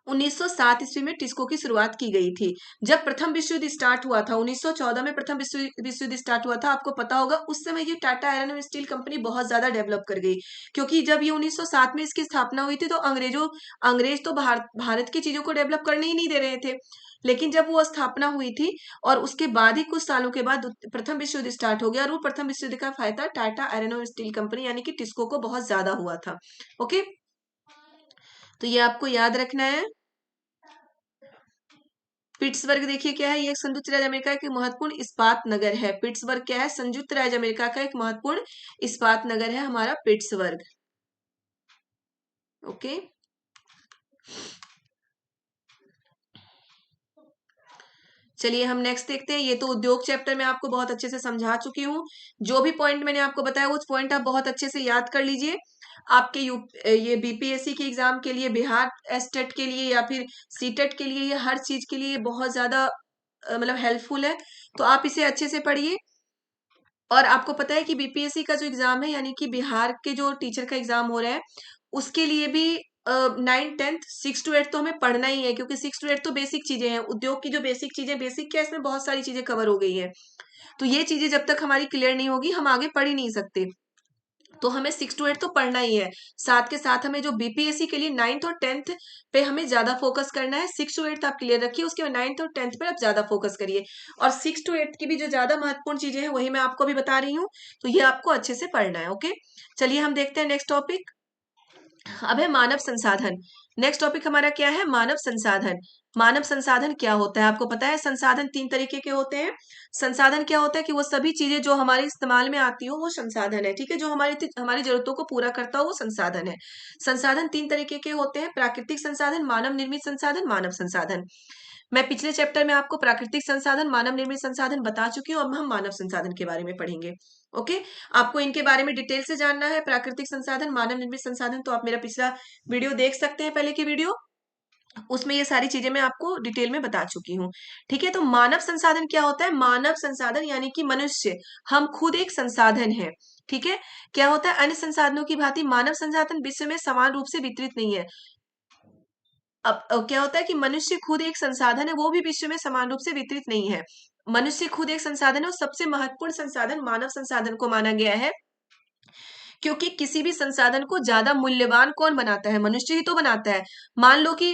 1907 ईस्वी में टिस्को की शुरुआत की गई थी। जब प्रथम विश्व युद्ध स्टार्ट हुआ था, 1914 में प्रथम विश्व युद्ध स्टार्ट हुआ था, आपको पता होगा उस समय ये Tata iron and steel company बहुत ज्यादा डेवलप कर गई। क्योंकि जब ये 1907 में इसकी स्थापना हुई थी तो अंग्रेज तो भारत की चीजों को डेवलप करने ही नहीं दे रहे थे। लेकिन जब वो स्थापना हुई थी और उसके बाद ही कुछ सालों के बाद प्रथम विश्व युद्ध स्टार्ट हो गया, और वो प्रथम विश्व युद्ध का फायदा टाटा आयरन और स्टील कंपनी यानी कि टिस्को को बहुत ज्यादा हुआ था। ओके, तो ये आपको याद रखना है। पिट्सबर्ग देखिए क्या है, ये एक संयुक्त राज्य अमेरिका का एक महत्वपूर्ण इस्पात नगर है। पिट्सबर्ग क्या है, संयुक्त राज्य अमेरिका का एक महत्वपूर्ण इस्पात नगर है हमारा पिट्सबर्ग। ओके, चलिए हम नेक्स्ट देखते हैं। ये तो उद्योग चैप्टर में आपको बहुत अच्छे से समझा चुकी हूँ। जो भी पॉइंट मैंने आपको बताया वो पॉइंट आप बहुत अच्छे से याद कर लीजिए। आपके ये बीपीएससी के एग्जाम के लिए, बिहार एस्टेट के लिए या फिर सीटेट के लिए, ये हर चीज के लिए बहुत ज्यादा मतलब हेल्पफुल है। तो आप इसे अच्छे से पढ़िए। और आपको पता है कि बीपीएससी का जो एग्जाम है यानी कि बिहार के जो टीचर का एग्जाम हो रहा है उसके लिए भी 9 10th 6 to 8 तो हमें पढ़ना ही है, क्योंकि 6 to 8 तो बेसिक चीजें हैं। उद्योग की जो बेसिक चीजें, बेसिक क्या, इसमें बहुत सारी चीजें कवर हो गई है। तो ये चीजें जब तक हमारी क्लियर नहीं होगी हम आगे पढ़ ही नहीं सकते। तो हमें 6 to 8 तो पढ़ना ही है। साथ के साथ हमें जो बीपीएससी के लिए 9th और 10th पे हमें ज्यादा फोकस करना है। 6 to 8 आप क्लियर रखिए, उसके बाद 9th और 10th पर आप ज्यादा फोकस करिए। और 6 to 8 की भी जो ज्यादा महत्वपूर्ण चीजें हैं वही मैं आपको भी बता रही हूँ, तो ये आपको अच्छे से पढ़ना है। ओके, चलिए हम देखते हैं नेक्स्ट टॉपिक। अब है मानव संसाधन। नेक्स्ट टॉपिक हमारा क्या है? मानव संसाधन। मानव संसाधन क्या होता है? आपको पता है संसाधन 3 तरीके के होते हैं। संसाधन क्या होता है कि वो सभी चीजें जो हमारे इस्तेमाल में आती हो वो संसाधन है। ठीक है, जो हमारी हमारी जरूरतों को पूरा करता हो वो संसाधन है। संसाधन 3 तरीके के होते हैं: प्राकृतिक संसाधन, मानव निर्मित संसाधन, मानव संसाधन। मैं पिछले चैप्टर में आपको प्राकृतिक संसाधन, मानव निर्मित संसाधन बता चुकी हूँ। अब हम मानव संसाधन के बारे में पढ़ेंगे। ओके, आपको इनके बारे में डिटेल से जानना है, प्राकृतिक संसाधन, मानव निर्मित संसाधन, तो आप मेरा पिछला वीडियो देख सकते हैं, पहले की वीडियो, उसमें ये सारी चीजें मैं आपको डिटेल में बता चुकी हूँ। ठीक है, तो मानव संसाधन क्या होता है? मानव संसाधन यानी कि मनुष्य, हम खुद एक संसाधन है। ठीक है, क्या होता है? अन्य संसाधनों की भांति मानव संसाधन विश्व में समान रूप से वितरित नहीं है। अब क्या होता है कि मनुष्य खुद एक संसाधन है, वो भी विश्व में समान रूप से वितरित नहीं है। मनुष्य खुद एक संसाधन है और सबसे महत्वपूर्ण संसाधन मानव संसाधन को माना गया है, क्योंकि किसी भी संसाधन को ज्यादा मूल्यवान कौन बनाता है? मनुष्य ही तो बनाता है। मान लो कि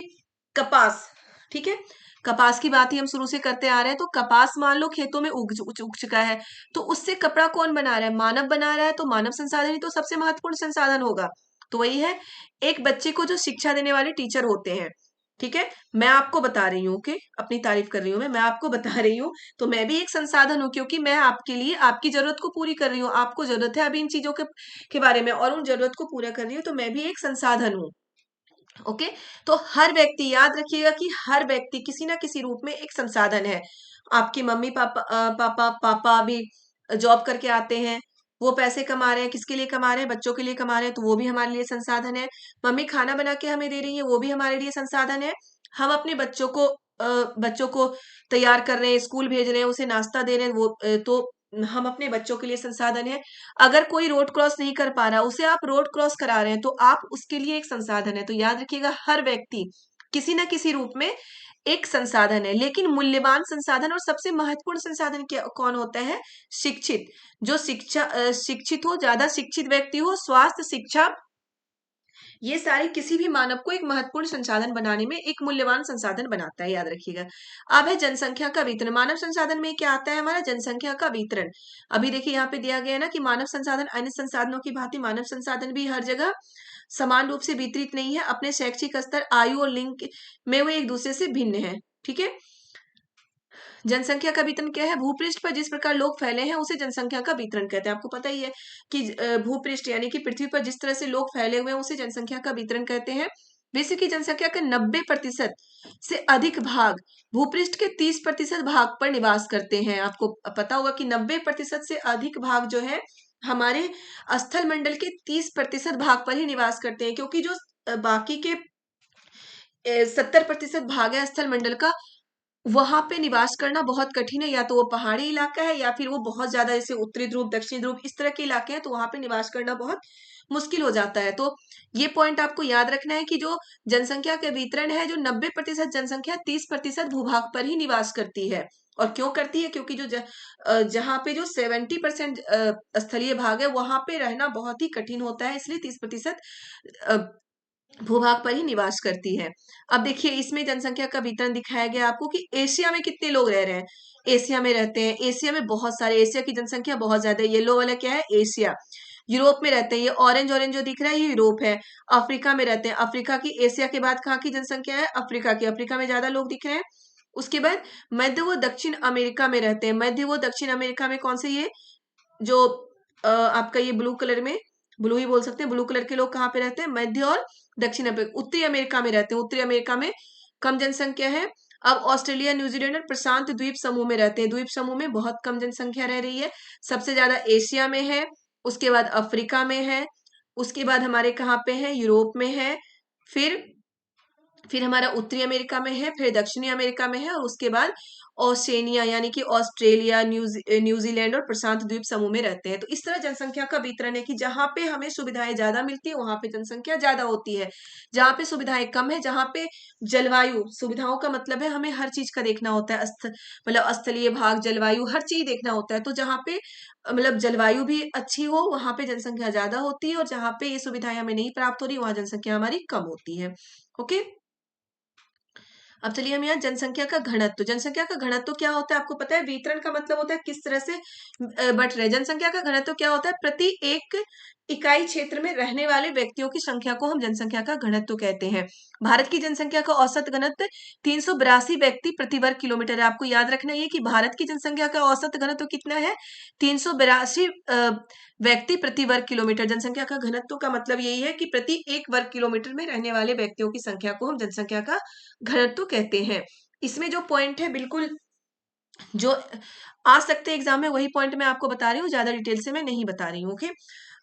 कपास, ठीक है, कपास की बात ही हम शुरू से करते आ रहे हैं, तो कपास मान लो खेतों में उग चुका है, तो उससे कपड़ा कौन बना रहा है? मानव बना रहा है, तो मानव संसाधन ही तो सबसे महत्वपूर्ण संसाधन होगा। तो वही है, एक बच्चे को जो शिक्षा देने वाले टीचर होते हैं, ठीक है, मैं आपको बता रही हूँ, ओके, अपनी तारीफ कर रही हूँ, मैं आपको बता रही हूँ, तो मैं भी एक संसाधन हूँ, क्योंकि मैं आपके लिए आपकी जरूरत को पूरी कर रही हूँ। आपको जरूरत है अभी इन चीजों के बारे में, और उन जरूरत को पूरा कर रही हूँ, तो मैं भी एक संसाधन हूँ। ओके, तो हर व्यक्ति, याद रखिएगा कि हर व्यक्ति किसी ना किसी रूप में एक संसाधन है। आपकी मम्मी पापा भी जॉब करके आते हैं, वो पैसे कमा रहे हैं, किसके लिए कमा रहे हैं? बच्चों के लिए कमा रहे हैं, तो वो भी हमारे लिए संसाधन है। मम्मी खाना बना के हमें दे रही है, वो भी हमारे लिए संसाधन है। हम अपने बच्चों को तैयार कर रहे हैं, स्कूल भेज रहे हैं, उसे नाश्ता दे रहे हैं, तो हम अपने बच्चों के लिए संसाधन है। अगर कोई रोड क्रॉस नहीं कर पा रहा, उसे आप रोड क्रॉस करा रहे हैं, तो आप उसके लिए एक संसाधन है। तो याद रखिएगा, हर व्यक्ति किसी न किसी रूप में एक संसाधन है। लेकिन मूल्यवान संसाधन और सबसे महत्वपूर्ण संसाधन क्या कौन होता है? शिक्षित। जो शिक्षित हो, ज्यादा शिक्षित व्यक्ति हो, स्वास्थ्य, शिक्षा, ये सारे किसी भी मानव को एक महत्वपूर्ण संसाधन बनाने में एक मूल्यवान संसाधन बनाता है, याद रखिएगा। अब है जनसंख्या का वितरण। मानव संसाधन में क्या आता है? हमारा जनसंख्या का वितरण। अभी देखिए यहाँ पे दिया गया है ना कि मानव संसाधन अन्य संसाधनों की भांति मानव संसाधन भी हर जगह समान रूप से वितरित नहीं है। अपने शैक्षिक स्तर, आयु और लिंग में वो एक दूसरे से भिन्न है। ठीक है, जनसंख्या का वितरण क्या है? भूपृष्ठ पर जिस प्रकार लोग फैले हैं उसे जनसंख्या का वितरण कहते हैं। आपको पता ही है कि भूपृष्ठ यानी कि पृथ्वी पर जिस तरह से लोग फैले हुए हैं उसे जनसंख्या का वितरण कहते हैं। विश्व की जनसंख्या का 90% से अधिक भाग भूपृष्ठ के 30% भाग पर निवास करते हैं। आपको पता होगा कि 90% से अधिक भाग जो है हमारे स्थल मंडल के 30% भाग पर ही निवास करते हैं, क्योंकि जो बाकी के 70% भाग है स्थल मंडल का, वहां पे निवास करना बहुत कठिन है। या तो वो पहाड़ी इलाका है या फिर वो बहुत ज्यादा जैसे उत्तरी ध्रुव, दक्षिणी ध्रुव, इस तरह के इलाके हैं, तो वहां पे निवास करना बहुत मुश्किल हो जाता है। तो ये पॉइंट आपको याद रखना है कि जो जनसंख्या के वितरण है, जो 90% जनसंख्या 30% भूभाग पर ही निवास करती है। और क्यों करती है? क्योंकि जहाँ पे जो 70% स्थलीय भाग है वहां पे रहना बहुत ही कठिन होता है, इसलिए 30% भूभाग पर ही निवास करती है। अब देखिए इसमें जनसंख्या का वितरण दिखाया गया आपको कि एशिया में कितने लोग रह रहे हैं। एशिया में रहते हैं, एशिया में बहुत सारे, एशिया की जनसंख्या बहुत ज्यादा है। येलो वाला क्या है? एशिया। यूरोप में रहते हैं, ये ऑरेंज ऑरेंज जो दिख रहा है ये यूरोप है। अफ्रीका में रहते हैं, अफ्रीका की, एशिया के बाद कहाँ की जनसंख्या है? अफ्रीका की, अफ्रीका में ज्यादा लोग दिख रहे हैं। उसके बाद मध्य व दक्षिण अमेरिका में रहते हैं। मध्य व दक्षिण अमेरिका में कौन से? ये जो आपका ये ब्लू कलर में, ब्लू ही बोल सकते हैं, ब्लू कलर के लोग कहाँ पे रहते हैं? मध्य और दक्षिण अमेरिका, उत्तरी अमेरिका में रहते हैं। उत्तरी अमेरिका में कम जनसंख्या है। अब ऑस्ट्रेलिया, न्यूजीलैंड और प्रशांत द्वीप समूह में रहते हैं। द्वीप समूह में बहुत कम जनसंख्या रह रही है। सबसे ज्यादा एशिया में है, उसके बाद अफ्रीका में है, उसके बाद हमारे कहाँ पे है? यूरोप में है, फिर फिर हमारा उत्तरी अमेरिका में है, फिर दक्षिणी अमेरिका में है, और उसके बाद ओशिनिया यानी कि ऑस्ट्रेलिया, न्यूजीलैंड और प्रशांत द्वीप समूह में रहते हैं। तो इस तरह जनसंख्या का वितरण है कि जहां पे हमें सुविधाएं ज्यादा मिलती है वहां पे जनसंख्या ज्यादा होती है, जहां पे सुविधाएं कम है, जहां पे जलवायु सुविधाओं का मतलब है हमें हर चीज का देखना होता है, मतलब स्थलीय भाग, जलवायु, हर चीज देखना होता है। तो जहाँ पे मतलब जलवायु भी अच्छी हो वहां पे जनसंख्या ज्यादा होती है, और जहाँ पे ये सुविधाएं हमें नहीं प्राप्त हो रही वहां जनसंख्या हमारी कम होती है। ओके, अब चलिए हम यहाँ जनसंख्या का घनत्व क्या होता है आपको पता है? वितरण का मतलब होता है किस तरह से बढ़ रहे। जनसंख्या का घनत्व क्या होता है? प्रति एक इकाई क्षेत्र में रहने वाले व्यक्तियों की संख्या को हम जनसंख्या का घनत्व कहते हैं। भारत की जनसंख्या का औसत घनत्व 382 व्यक्ति प्रति वर्ग किलोमीटर है। आपको याद रखना है कि भारत की जनसंख्या का औसत घनत्व कितना है? 382 व्यक्ति प्रति वर्ग किलोमीटर। जनसंख्या का घनत्व का मतलब यही है कि प्रति एक वर्ग किलोमीटर में रहने वाले व्यक्तियों की संख्या को हम जनसंख्या का घनत्व कहते हैं। इसमें जो पॉइंट है बिल्कुल जो आ सकते एग्जाम में वही पॉइंट मैं आपको बता रही हूँ, ज्यादा डिटेल से मैं नहीं बता रही हूँ। ओके,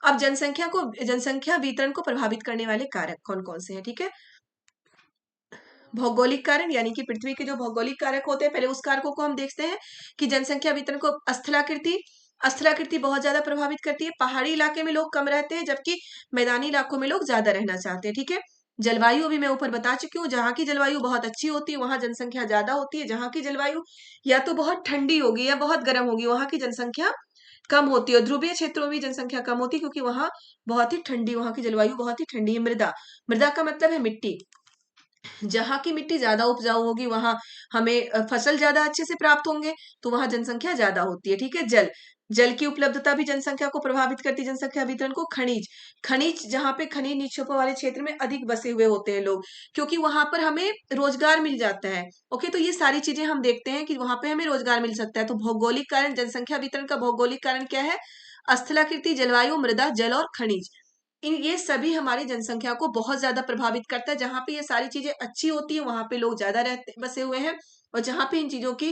अब जनसंख्या वितरण को प्रभावित करने वाले कारक कौन कौन से हैं? ठीक है, भौगोलिक कारण यानी कि पृथ्वी के जो भौगोलिक कारक होते हैं, पहले उस कारकों को हम देखते हैं कि जनसंख्या वितरण को स्थलाकृति बहुत ज्यादा प्रभावित करती है। पहाड़ी इलाके में लोग कम रहते हैं जबकि मैदानी इलाकों में लोग ज्यादा रहना चाहते हैं। ठीक है, जलवायु अभी मैं ऊपर बता चुकी हूँ, जहाँ की जलवायु बहुत अच्छी होती है वहां जनसंख्या ज्यादा होती है, जहाँ की जलवायु या तो बहुत ठंडी होगी या बहुत गर्म होगी वहां की जनसंख्या कम होती है। और ध्रुवीय क्षेत्रों में भी जनसंख्या कम होती है क्योंकि वहां बहुत ही ठंडी, वहां की जलवायु बहुत ही ठंडी है। मृदा, मृदा का मतलब है मिट्टी, जहाँ की मिट्टी ज्यादा उपजाऊ होगी वहां हमें फसल ज्यादा अच्छे से प्राप्त होंगे, तो वहां जनसंख्या ज्यादा होती है। ठीक है, जल, जल की उपलब्धता भी जनसंख्या को प्रभावित करती है, जनसंख्या वितरण को। खनिज, खनिज जहाँ पे खनिज निक्षेपों वाले क्षेत्र में अधिक बसे हुए होते हैं लोग, क्योंकि वहां पर हमें रोजगार मिल जाता है। ओके, तो ये सारी चीजें हम देखते हैं कि वहां पे हमें रोजगार मिल सकता है। तो भौगोलिक कारण, जनसंख्या वितरण का भौगोलिक कारण क्या है? स्थलाकृति, जलवायु, मृदा, जल और खनिज। इन ये सभी हमारी जनसंख्या को बहुत ज्यादा प्रभावित करता है। जहां पे ये सारी चीजें अच्छी होती है वहां पे लोग ज्यादा रहते बसे हुए हैं, और जहां पे इन चीजों की,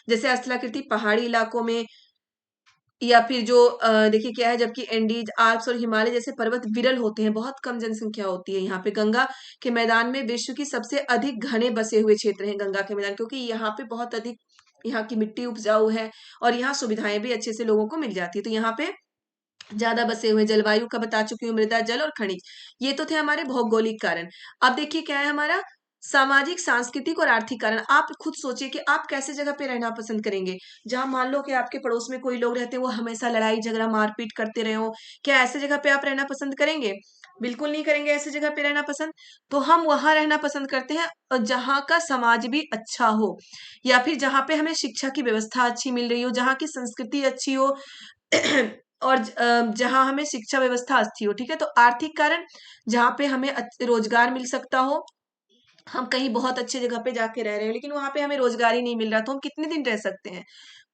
जैसे स्थलाकृति पहाड़ी इलाकों में, या फिर जो देखिए क्या है, जबकि एंडीज, आल्प्स और हिमालय जैसे पर्वत विरल होते हैं, बहुत कम जनसंख्या होती है। यहाँ पे गंगा के मैदान में विश्व की सबसे अधिक घने बसे हुए क्षेत्र हैं गंगा के मैदान, क्योंकि यहाँ पे बहुत अधिक, यहाँ की मिट्टी उपजाऊ है और यहाँ सुविधाएं भी अच्छे से लोगों को मिल जाती है, तो यहाँ पे ज्यादा बसे हुए। जलवायु का बता चुकी हूँ, मृदा, जल और खनिज, ये तो थे हमारे भौगोलिक कारण। अब देखिए क्या है हमारा सामाजिक, सांस्कृतिक और आर्थिक कारण। आप खुद सोचिए कि आप कैसे जगह पे रहना पसंद करेंगे। जहां मान लो कि आपके पड़ोस में कोई लोग रहते हैं वो हमेशा लड़ाई झगड़ा मारपीट करते रहे हो, क्या ऐसे जगह पे आप रहना पसंद करेंगे? बिल्कुल नहीं करेंगे ऐसे जगह पे रहना पसंद। तो हम वहां रहना पसंद करते हैं जहां का समाज भी अच्छा हो, या फिर जहां पे हमें शिक्षा की व्यवस्था अच्छी मिल रही हो, जहां की संस्कृति अच्छी हो और जहां हमें शिक्षा व्यवस्था अच्छी हो। ठीक है, तो आर्थिक कारण, जहां पे हमें रोजगार मिल सकता हो। हम कहीं बहुत अच्छे जगह पे जाके रह रहे हैं लेकिन वहां पे हमें रोजगार ही नहीं मिल रहा, तो हम कितने दिन रह सकते हैं?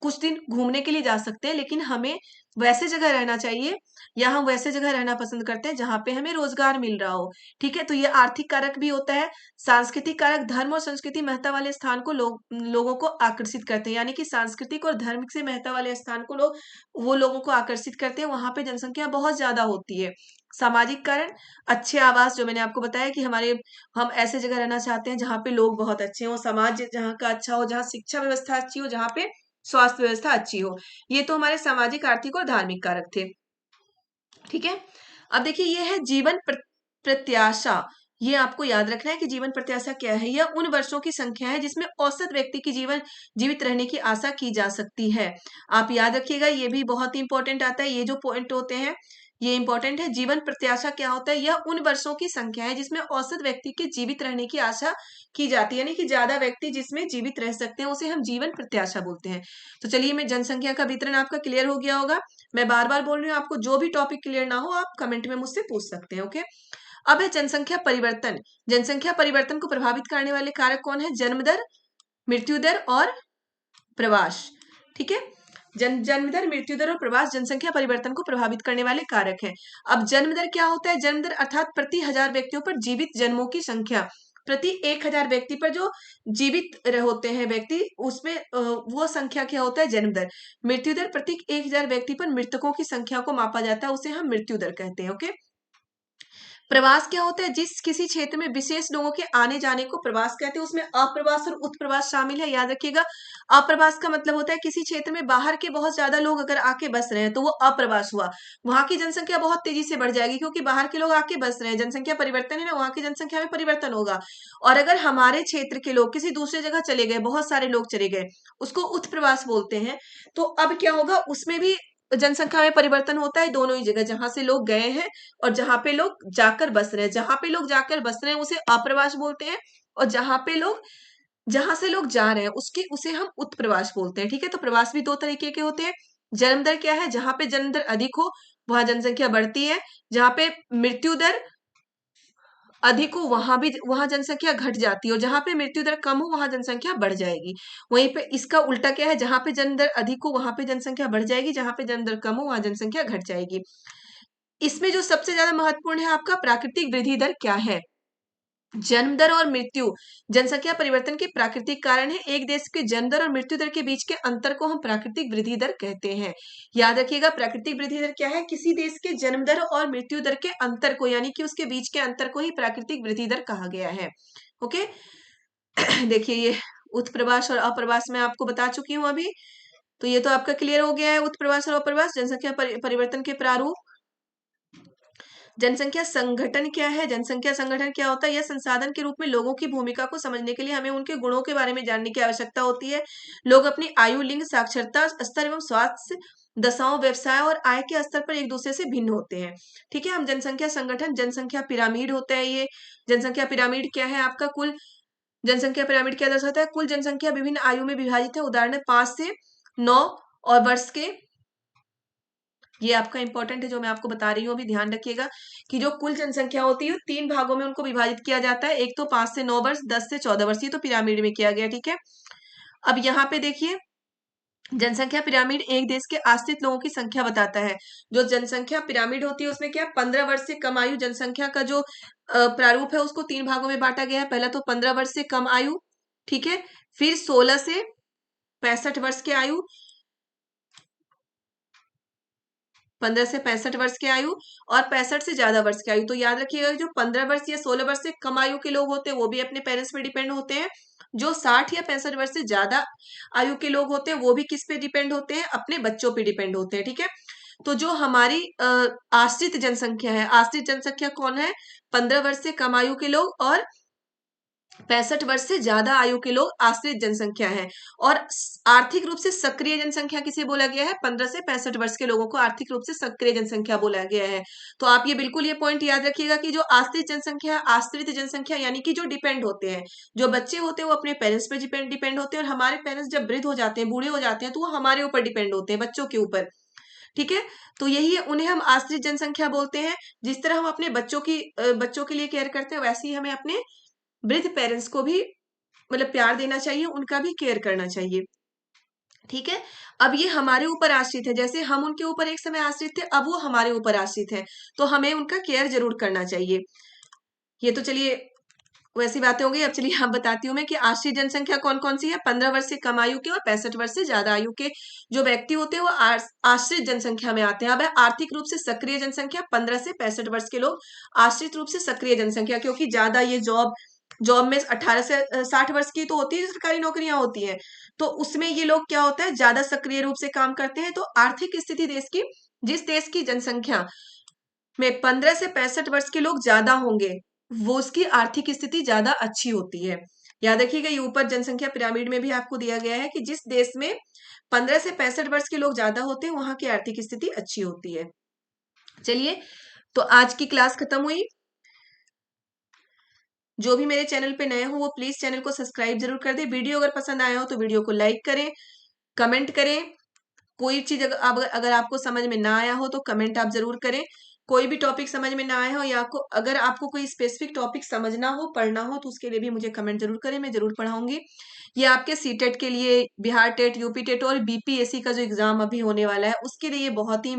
कुछ दिन घूमने के लिए जा सकते हैं, लेकिन हमें वैसे जगह रहना चाहिए, या हम वैसे जगह रहना पसंद करते हैं जहां पे हमें रोजगार मिल रहा हो। ठीक है, तो ये आर्थिक कारक भी होता है। सांस्कृतिक कारक, धर्म और संस्कृति महत्ता वाले स्थान को लोगों को आकर्षित करते हैं, यानी कि सांस्कृतिक और धर्म से महत्ता वाले स्थान को वो लोगों को आकर्षित करते हैं, वहां पे जनसंख्या बहुत ज्यादा होती है। सामाजिक कारण, अच्छे आवास, जो मैंने आपको बताया कि हम ऐसे जगह रहना चाहते हैं जहाँ पे लोग बहुत अच्छे हों, समाज जहाँ का अच्छा हो, जहाँ शिक्षा व्यवस्था अच्छी हो, जहाँ पे स्वास्थ्य व्यवस्था अच्छी हो। ये तो हमारे सामाजिक, आर्थिक और धार्मिक कारक थे। ठीक है, अब देखिए ये है प्रत्याशा। ये आपको याद रखना है कि जीवन प्रत्याशा क्या है। यह उन वर्षों की संख्या है जिसमें औसत व्यक्ति की जीवित रहने की आशा की जा सकती है। आप याद रखिएगा, ये भी बहुत ही इंपॉर्टेंट आता है, ये जो पॉइंट होते हैं ये इंपॉर्टेंट है। जीवन प्रत्याशा क्या होता है? यह उन वर्षों की संख्या है जिसमें औसत व्यक्ति के जीवित रहने की आशा की जाती है, यानी कि ज्यादा व्यक्ति जिसमें जीवित रह सकते हैं उसे हम जीवन प्रत्याशा बोलते हैं। तो चलिए, मैं जनसंख्या का वितरण आपका क्लियर हो गया होगा। मैं बार बार बोल रही हूँ, आपको जो भी टॉपिक क्लियर ना हो आप कमेंट में मुझसे पूछ सकते हैं। ओके, अब है जनसंख्या परिवर्तन। जनसंख्या परिवर्तन को प्रभावित करने वाले कारक कौन है? जन्म दर, मृत्यु दर और प्रवास। ठीक है, जन्म दर, मृत्यु दर और प्रवास जनसंख्या परिवर्तन को प्रभावित करने वाले कारक हैं। अब जन्म दर क्या होता है? जन्म दर अर्थात प्रति 1000 व्यक्तियों पर जीवित जन्मों की संख्या, प्रति 1000 व्यक्ति पर जो जीवित होते हैं व्यक्ति, उसमें वो संख्या क्या होता है? जन्म दर। मृत्यु दर, प्रति 1000 व्यक्ति पर मृतकों की संख्या को मापा जाता है, उसे हम मृत्यु दर कहते हैं। ओके, प्रवास क्या होता है? जिस किसी क्षेत्र में विशेष लोगों के आने जाने को प्रवास कहते हैं। उसमें अप्रवास और उत्प्रवास शामिल है, याद रखिएगा। अप्रवास का मतलब होता है किसी क्षेत्र में बाहर के बहुत ज्यादा लोग अगर आके बस रहे हैं तो वो अप्रवास हुआ। वहां की जनसंख्या बहुत तेजी से बढ़ जाएगी क्योंकि बाहर के लोग आके बस रहे हैं, जनसंख्या परिवर्तन है ना, वहां की जनसंख्या में परिवर्तन होगा। और अगर हमारे क्षेत्र के लोग किसी दूसरे जगह चले गए, बहुत सारे लोग चले गए, उसको उत्प्रवास बोलते हैं। तो अब क्या होगा, उसमें भी जनसंख्या में परिवर्तन होता है दोनों ही जगह, जहां से लोग गए हैं और जहां पे लोग जाकर बस रहे हैं। जहां पे लोग जाकर बस रहे हैं उसे अप्रवास बोलते हैं, और जहां से लोग जा रहे हैं उसके उसे हम उत्प्रवास बोलते हैं। ठीक है, तो प्रवास भी दो तरीके के होते हैं। जन्म दर क्या है? जहां पे जन्म दर अधिक हो वहां जनसंख्या बढ़ती है, जहां पे मृत्यु दर अधिक हो वहां जनसंख्या घट जाती है, और जहां पे मृत्यु दर कम हो वहां जनसंख्या बढ़ जाएगी। वहीं पे इसका उल्टा क्या है? जहां पे जन्म दर अधिक हो वहां पे जनसंख्या बढ़ जाएगी, जहां पे जन्म दर कम हो वहां जनसंख्या घट जाएगी। इसमें जो सबसे ज्यादा महत्वपूर्ण है आपका प्राकृतिक वृद्धि दर क्या है? जन्म दर और मृत्यु जनसंख्या परिवर्तन के प्राकृतिक कारण है। एक देश के जन्म दर और मृत्यु दर के बीच के अंतर को हम प्राकृतिक वृद्धि दर कहते हैं। याद रखिएगा, प्राकृतिक वृद्धि दर क्या है? किसी देश के जन्म दर और मृत्यु दर के अंतर को, यानी कि उसके बीच के अंतर को ही प्राकृतिक वृद्धि दर कहा गया है। ओके। देखिए, ये उत्प्रवास और अप्रवास मैं आपको बता चुकी हूं अभी। तो ये तो आपका क्लियर हो गया है, उत्प्रवास और अप्रवास, जनसंख्या परिवर्तन के प्रारूप। जनसंख्या संगठन क्या है? जनसंख्या संगठन क्या होता है? यह संसाधन के रूप में लोगों की भूमिका को समझने के लिए हमें उनके गुणों के बारे में जानने की आवश्यकता होती है। लोग अपनी आयु, लिंग, साक्षरता स्तर एवं स्वास्थ्य दशाओं, व्यवसाय और आय के स्तर पर एक दूसरे से भिन्न होते हैं। ठीक है, हम जनसंख्या संगठन, जनसंख्या पिरामिड होता है ये। जनसंख्या पिरामिड क्या है आपका? कुल जनसंख्या पिरामिड क्या दर्शाता है? कुल जनसंख्या विभिन्न आयु में विभाजित है। उदाहरण 5 से 9 और वर्ष के, ये आपका इंपॉर्टेंट है जो मैं आपको बता रही हूँ अभी, ध्यान रखिएगा कि जो कुल जनसंख्या होती है 3 भागों में उनको विभाजित किया जाता है। एक तो 5 से 9 वर्ष, 10 से 14 वर्ष, ये तो पिरामिड में किया गया। ठीक है, अब यहाँ पे देखिए, जनसंख्या पिरामिड एक देश के आश्रित लोगों की संख्या बताता है। जो जनसंख्या पिरामिड होती है उसमें क्या, 15 वर्ष से कम आयु जनसंख्या का जो प्रारूप है उसको 3 भागों में बांटा गया है। पहला तो 15 वर्ष से कम आयु, ठीक है, फिर 16 से 65 वर्ष के आयु, 15 से 65 वर्ष की आयु, और 65 से ज्यादा वर्ष की आयु। तो याद रखिएगा, जो 15 वर्ष या 16 वर्ष से कम आयु के लोग होते हैं वो भी अपने पेरेंट्स पे डिपेंड होते हैं। जो 60 या 65 वर्ष से ज्यादा आयु के लोग होते हैं वो भी किस पे डिपेंड होते हैं? अपने बच्चों पे डिपेंड होते हैं। ठीक है, तो जो हमारी आश्रित जनसंख्या है, आश्रित जनसंख्या कौन है? 15 वर्ष से कम आयु के लोग और 65 वर्ष से ज्यादा आयु के लोग आश्रित जनसंख्या है। और आर्थिक रूप से सक्रिय जनसंख्या किसे बोला गया है? 15 से 65 वर्ष के लोगों को आर्थिक रूप से सक्रिय जनसंख्या बोला गया है। तो आप ये बिल्कुल ये पॉइंट याद रखिएगा कि जो आश्रित जनसंख्या यानी कि जो डिपेंड होते हैं, जो बच्चे होते हैं वो अपने पेरेंट्स पे डिपेंड होते हैं, और हमारे पेरेंट्स जब वृद्ध हो जाते हैं, बूढ़े हो जाते हैं, तो वो हमारे ऊपर डिपेंड होते हैं, बच्चों के ऊपर। ठीक है, तो यही है, उन्हें हम आश्रित जनसंख्या बोलते हैं। जिस तरह हम अपने बच्चों के लिए केयर करते हैं, वैसे ही हमें अपने वृद्ध पेरेंट्स को भी मतलब प्यार देना चाहिए, उनका भी केयर करना चाहिए। ठीक है, अब ये हमारे ऊपर आश्रित है, जैसे हम उनके ऊपर एक समय आश्रित थे, अब वो हमारे ऊपर आश्रित है, तो हमें उनका केयर जरूर करना चाहिए। ये तो चलिए वैसी बातें हो गई। अब चलिए आप बताती हूँ मैं कि आश्रित जनसंख्या कौन कौन सी है। 15 वर्ष से कम आयु के और 65 वर्ष से ज्यादा आयु के जो व्यक्ति होते हैं वो आश्रित जनसंख्या में आते हैं। अब है आर्थिक रूप से सक्रिय जनसंख्या, 15 से 65 वर्ष के लोग आश्रित रूप से सक्रिय जनसंख्या, क्योंकि ज्यादा ये जॉब में 18 से 60 वर्ष की तो होती है, सरकारी नौकरियां होती हैं, तो उसमें ये लोग क्या होता है, ज्यादा सक्रिय रूप से काम करते हैं। तो आर्थिक स्थिति देश की, जिस देश की जनसंख्या में 15 से 65 वर्ष के लोग ज्यादा होंगे वो उसकी आर्थिक स्थिति ज्यादा अच्छी होती है। याद रखिएगा, ये ऊपर जनसंख्या पिरामिड में भी आपको दिया गया है कि जिस देश में 15 से 65 वर्ष के लोग ज्यादा होते हैं वहां की आर्थिक स्थिति अच्छी होती है। चलिए, तो आज की क्लास खत्म हुई। जो भी मेरे चैनल पे नए हो वो प्लीज चैनल को सब्सक्राइब जरूर कर दे। वीडियो अगर पसंद आया हो तो वीडियो को लाइक करें, कमेंट करें। कोई चीज अगर आपको समझ में ना आया हो तो कमेंट आप जरूर करें। कोई भी टॉपिक समझ में ना आया हो या अगर आपको कोई स्पेसिफिक टॉपिक समझना हो, पढ़ना हो, तो उसके लिए भी मुझे कमेंट जरूर करें, मैं जरूर पढ़ाऊंगी। ये आपके सीटेट के लिए, बिहार टेट, यूपी टेट और बीपीएससी का जो एग्जाम अभी होने वाला है उसके लिए ये बहुत ही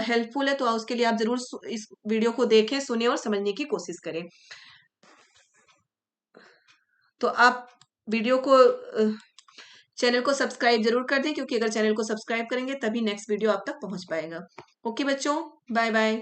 हेल्पफुल है। तो उसके लिए आप जरूर इस वीडियो को देखें, सुने और समझने की कोशिश करें। तो आप वीडियो को चैनल को सब्सक्राइब जरूर कर दें, क्योंकि अगर चैनल को सब्सक्राइब करेंगे तभी नेक्स्ट वीडियो आप तक पहुंच पाएगा। ओके बच्चों, बाय बाय।